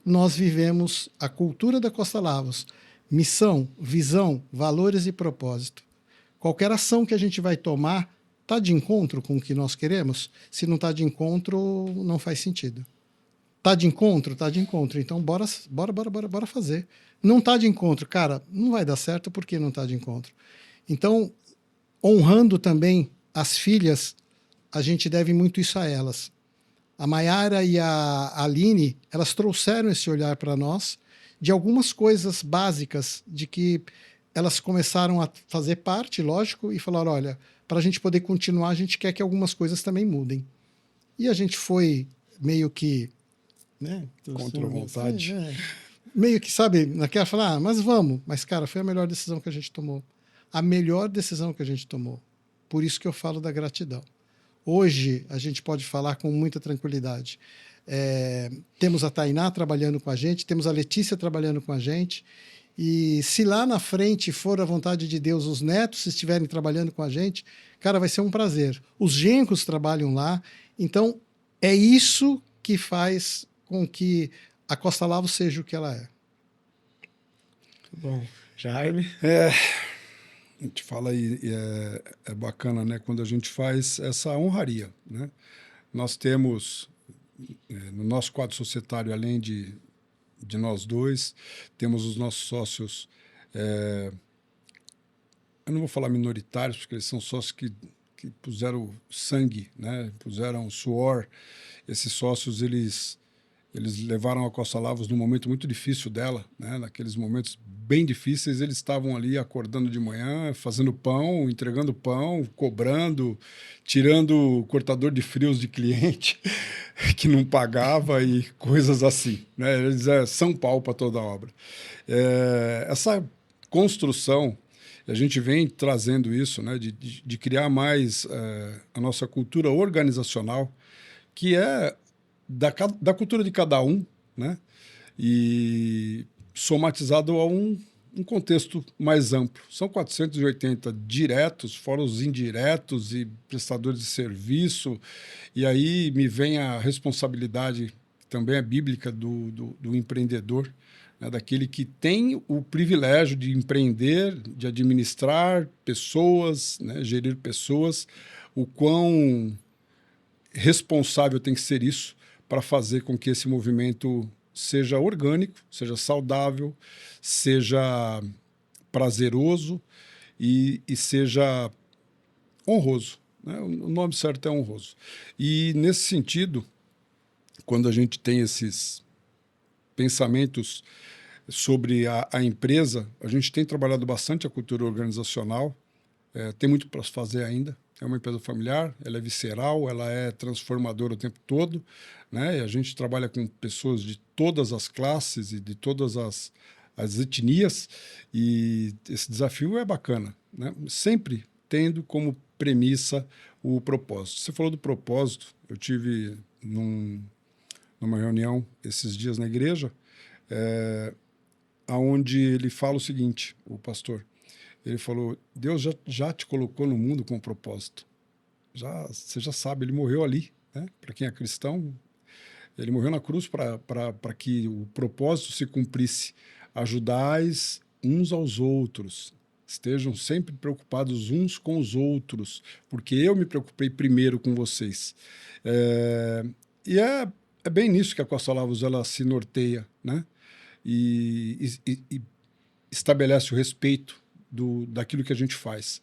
nós vivemos a cultura da Costa Lavos. Missão, visão, valores e propósito. Qualquer ação que a gente vai tomar está de encontro com o que nós queremos? Se não está de encontro, não faz sentido. Está de encontro? Está de encontro. Então, bora fazer. Não está de encontro. Cara, não vai dar certo porque não está de encontro. Então, honrando também as filhas, a gente deve muito isso a elas. A Mayara e a Aline, elas trouxeram esse olhar para nós de algumas coisas básicas, de que elas começaram a fazer parte, lógico, e falaram, olha, para a gente poder continuar, a gente quer que algumas coisas também mudem. E a gente foi meio que... né,
contra a vontade.
meio que, sabe, naquela falar, mas vamos. Mas, cara, foi a melhor decisão que a gente tomou. A melhor decisão que a gente tomou. Por isso que eu falo da gratidão. Hoje, a gente pode falar com muita tranquilidade. Temos a Tainá trabalhando com a gente, temos a Letícia trabalhando com a gente, e se lá na frente for a vontade de Deus, os netos estiverem trabalhando com a gente, cara, vai ser um prazer. Os genros trabalham lá, então é isso que faz com que a Costa Lavos seja o que ela é.
Bom, Jaime?
A gente fala aí, é bacana, né? Quando a gente faz essa honraria, né? Nós temos, no nosso quadro societário, além de nós dois, temos os nossos sócios, eu não vou falar minoritários, porque eles são sócios que puseram sangue, né? Puseram suor. Esses sócios, eles levaram a Costa Lavos num momento muito difícil dela, né? Naqueles momentos bem difíceis, eles estavam ali acordando de manhã, fazendo pão, entregando pão, cobrando, tirando o cortador de frios de cliente que não pagava e coisas assim, né? Eles São Paulo para toda a obra. Essa construção, a gente vem trazendo isso, né? De criar mais a nossa cultura organizacional, que é da cultura de cada um, né? E somatizado a um contexto mais amplo. São 480 diretos, fora os indiretos e prestadores de serviço, e aí me vem a responsabilidade, também é bíblica, do empreendedor, né? Daquele que tem o privilégio de empreender, de administrar pessoas, né? Gerir pessoas, o quão responsável tem que ser isso para fazer com que esse movimento seja orgânico, seja saudável, seja prazeroso e seja honroso, né? O nome certo é honroso. E, nesse sentido, quando a gente tem esses pensamentos sobre a empresa, a gente tem trabalhado bastante a cultura organizacional, tem muito para se fazer ainda. É uma empresa familiar, ela é visceral, ela é transformadora o tempo todo, né? E a gente trabalha com pessoas de todas as classes e de todas as etnias, e esse desafio é bacana, né? Sempre tendo como premissa o propósito. Você falou do propósito, eu tive numa reunião esses dias na igreja, onde ele fala o seguinte, o pastor, ele falou, Deus já te colocou no mundo com um propósito. Você já sabe, ele morreu ali, né? Para quem é cristão, ele morreu na cruz para que o propósito se cumprisse. Ajudais uns aos outros. Estejam sempre preocupados uns com os outros, porque eu me preocupei primeiro com vocês. E é bem nisso que a Costa Lavos ela se norteia, né? E estabelece o respeito daquilo que a gente faz.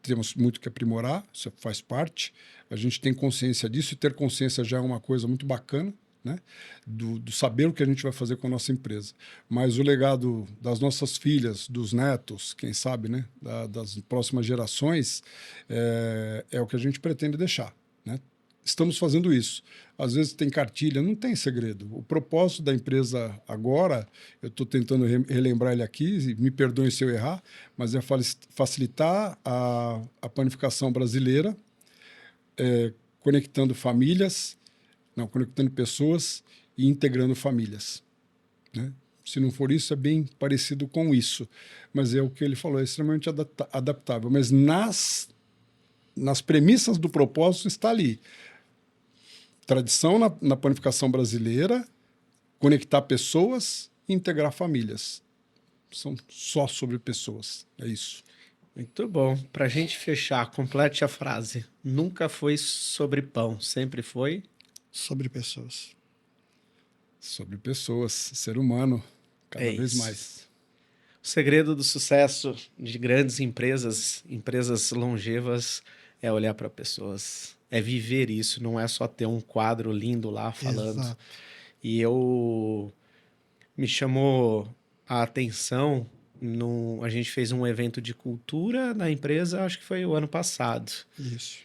Temos muito que aprimorar, isso faz parte. A gente tem consciência disso, e ter consciência já é uma coisa muito bacana, né? Do saber o que a gente vai fazer com a nossa empresa. Mas o legado das nossas filhas, dos netos, quem sabe, né? Das próximas gerações, é o que a gente pretende deixar, né? Estamos fazendo isso. Às vezes tem cartilha, não tem segredo. O propósito da empresa agora, eu estou tentando relembrar ele aqui, me perdoem se eu errar, mas é facilitar a panificação brasileira, conectando pessoas e integrando famílias, né? Se não for isso, é bem parecido com isso. Mas é o que ele falou, é extremamente adaptável. Mas nas premissas do propósito está ali. Tradição na panificação brasileira, conectar pessoas e integrar famílias. São só sobre pessoas, é isso.
Muito bom. Para a gente fechar, complete a frase. Nunca foi sobre pão, sempre foi...
Sobre pessoas.
Sobre pessoas, ser humano, cada vez
isso.
mais.
O segredo do sucesso de grandes empresas longevas, é olhar para pessoas, é viver isso, não é só ter um quadro lindo lá falando.
Exato.
E me chamou a atenção, a gente fez um evento de cultura na empresa, acho que foi o ano passado.
Isso.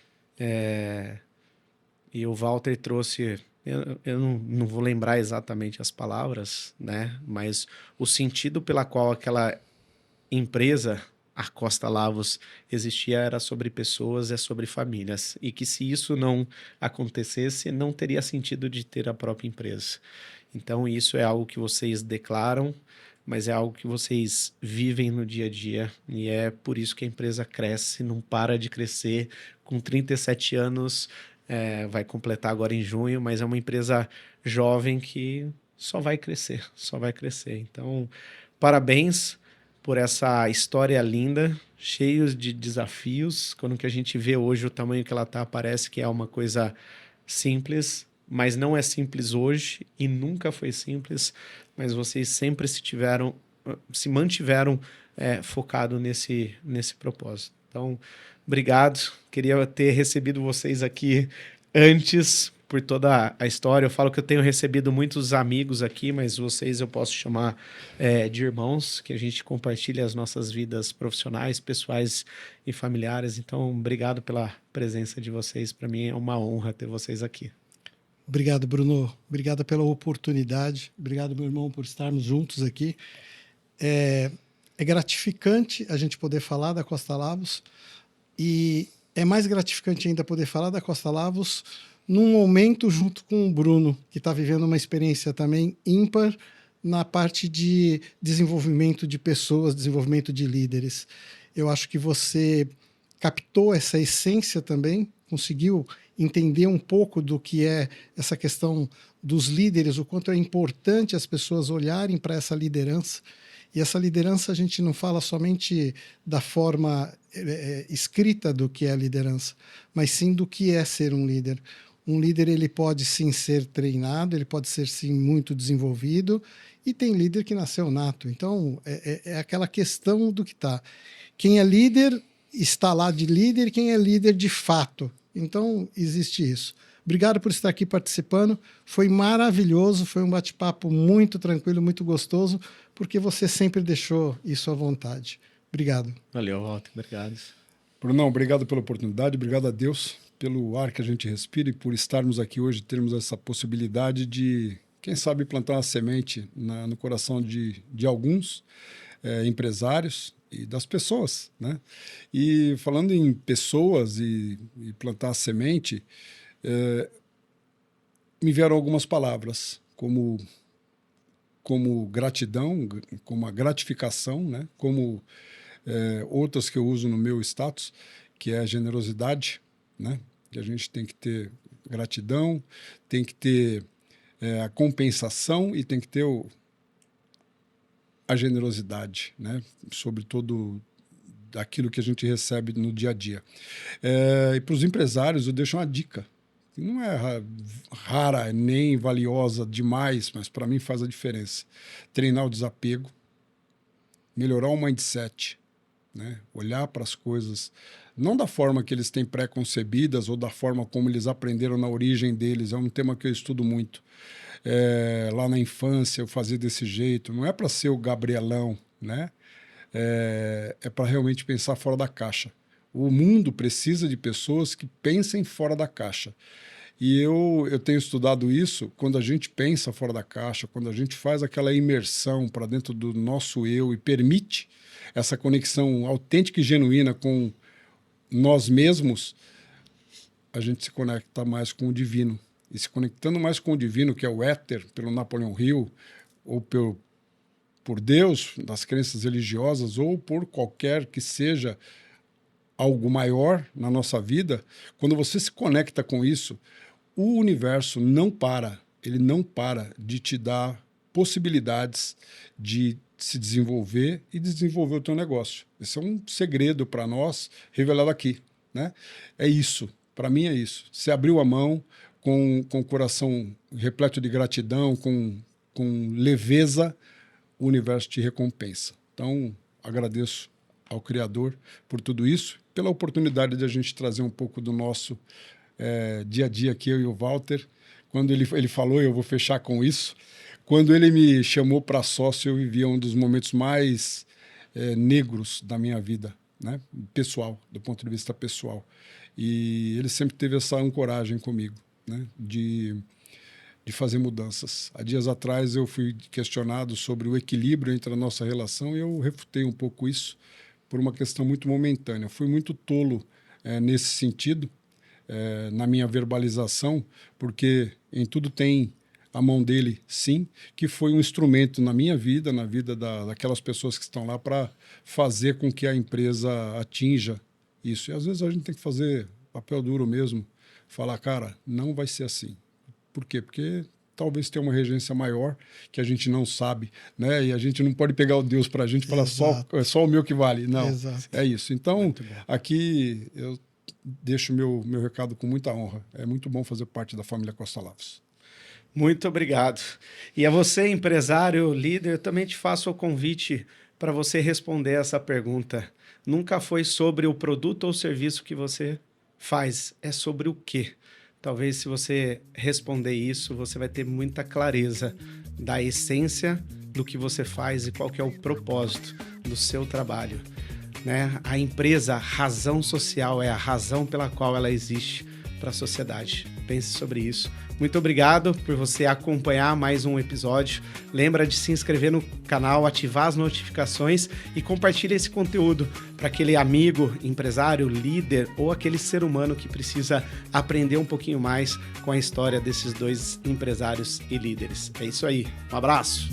E o Walter trouxe eu não vou lembrar exatamente as palavras, né? Mas o sentido pela qual aquela empresa, a Costa Lavos, existia era sobre pessoas, é sobre famílias. E que se isso não acontecesse, não teria sentido de ter a própria empresa. Então, isso é algo que vocês declaram, mas é algo que vocês vivem no dia a dia. E é por isso que a empresa cresce, não para de crescer. Com 37 anos, vai completar agora em junho, mas é uma empresa jovem que só vai crescer, só vai crescer. Então, parabéns por essa história linda, cheios de desafios. Quando que a gente vê hoje o tamanho que ela tá, parece que é uma coisa simples, mas não é simples hoje e nunca foi simples, mas vocês sempre se mantiveram focado nesse propósito. Então, obrigado. Queria ter recebido vocês aqui antes por toda a história. Eu falo que eu tenho recebido muitos amigos aqui, mas vocês eu posso chamar de irmãos, que a gente compartilha as nossas vidas profissionais, pessoais e familiares. Então, obrigado pela presença de vocês. Para mim é uma honra ter vocês aqui.
Obrigado, Bruno. Obrigado pela oportunidade. Obrigado, meu irmão, por estarmos juntos aqui. É gratificante a gente poder falar da Costa Lavos e é mais gratificante ainda poder falar da Costa Lavos num momento junto com o Bruno, que está vivendo uma experiência também ímpar na parte de desenvolvimento de pessoas, desenvolvimento de líderes. Eu acho que você captou essa essência também, conseguiu entender um pouco do que é essa questão dos líderes, o quanto é importante as pessoas olharem para essa liderança. E essa liderança a gente não fala somente da forma escrita do que é a liderança, mas sim do que é ser um líder. Um líder ele pode sim ser treinado, ele pode ser sim muito desenvolvido, e tem líder que nasceu nato. Então é aquela questão do que está. Quem é líder está lá de líder, quem é líder de fato. Então existe isso. Obrigado por estar aqui participando. Foi maravilhoso, foi um bate-papo muito tranquilo, muito gostoso, porque você sempre deixou isso à vontade. Obrigado.
Valeu, Walter. Obrigado.
Brunão, obrigado pela oportunidade, obrigado a Deus pelo ar que a gente respira e por estarmos aqui hoje, termos essa possibilidade de, quem sabe, plantar uma semente no coração de alguns empresários e das pessoas, né? E falando em pessoas e plantar a semente, me vieram algumas palavras, como gratidão, como a gratificação, né? Como outras que eu uso no meu status, que é a generosidade, né? Que a gente tem que ter gratidão, tem que ter a compensação e tem que ter a generosidade, né? Sobre todo aquilo que a gente recebe no dia a dia. E para os empresários eu deixo uma dica. Não é rara nem valiosa demais, mas para mim faz a diferença. Treinar o desapego, melhorar o mindset, né? Olhar para as coisas, não da forma que eles têm pré-concebidas ou da forma como eles aprenderam na origem deles. É um tema que eu estudo muito. Lá na infância eu fazia desse jeito. Não é para ser o Gabrielão, né? É para realmente pensar fora da caixa. O mundo precisa de pessoas que pensem fora da caixa. E eu tenho estudado isso quando a gente pensa fora da caixa, quando a gente faz aquela imersão para dentro do nosso eu e permite essa conexão autêntica e genuína com nós mesmos, a gente se conecta mais com o divino. E se conectando mais com o divino, que é o éter, pelo Napoleão Hill, ou por Deus, das crenças religiosas, ou por qualquer que seja algo maior na nossa vida, quando você se conecta com isso, o universo não para, ele não para de te dar possibilidades de se desenvolver e desenvolver o teu negócio. Esse é um segredo para nós revelado aqui, né? É isso, para mim é isso. Você abriu a mão com o coração repleto de gratidão, com leveza, o universo te recompensa. Então, agradeço ao Criador por tudo isso, pela oportunidade de a gente trazer um pouco do nosso dia a dia aqui, eu e o Walter. Quando ele falou, eu vou fechar com isso, quando ele me chamou para sócio, eu vivia um dos momentos mais negros da minha vida, né? Pessoal, do ponto de vista pessoal. E ele sempre teve essa ancoragem comigo, né? De de fazer mudanças. Há dias atrás eu fui questionado sobre o equilíbrio entre a nossa relação e eu refutei um pouco isso por uma questão muito momentânea. Eu fui muito tolo nesse sentido, na minha verbalização, porque em tudo tem a mão dele, sim, que foi um instrumento na minha vida, na vida daquelas pessoas que estão lá para fazer com que a empresa atinja isso. E às vezes a gente tem que fazer papel duro mesmo, falar, cara, não vai ser assim. Por quê? Porque talvez tenha uma regência maior que a gente não sabe, né? E a gente não pode pegar o Deus para a gente e falar é só o meu que vale. Não, é isso. Então, aqui eu deixo meu recado com muita honra. É muito bom fazer parte da família Costa Lavos.
Muito obrigado. E a você, empresário, líder, eu também te faço o convite para você responder essa pergunta. Nunca foi sobre o produto ou serviço que você faz, é sobre o quê? Talvez se você responder isso, você vai ter muita clareza da essência do que você faz e qual que é o propósito do seu trabalho, né? A empresa, a razão social, é a razão pela qual ela existe para a sociedade. Pense sobre isso. Muito obrigado por você acompanhar mais um episódio. Lembra de se inscrever no canal, ativar as notificações e compartilha esse conteúdo para aquele amigo, empresário, líder ou aquele ser humano que precisa aprender um pouquinho mais com a história desses dois empresários e líderes. É isso aí. Um abraço.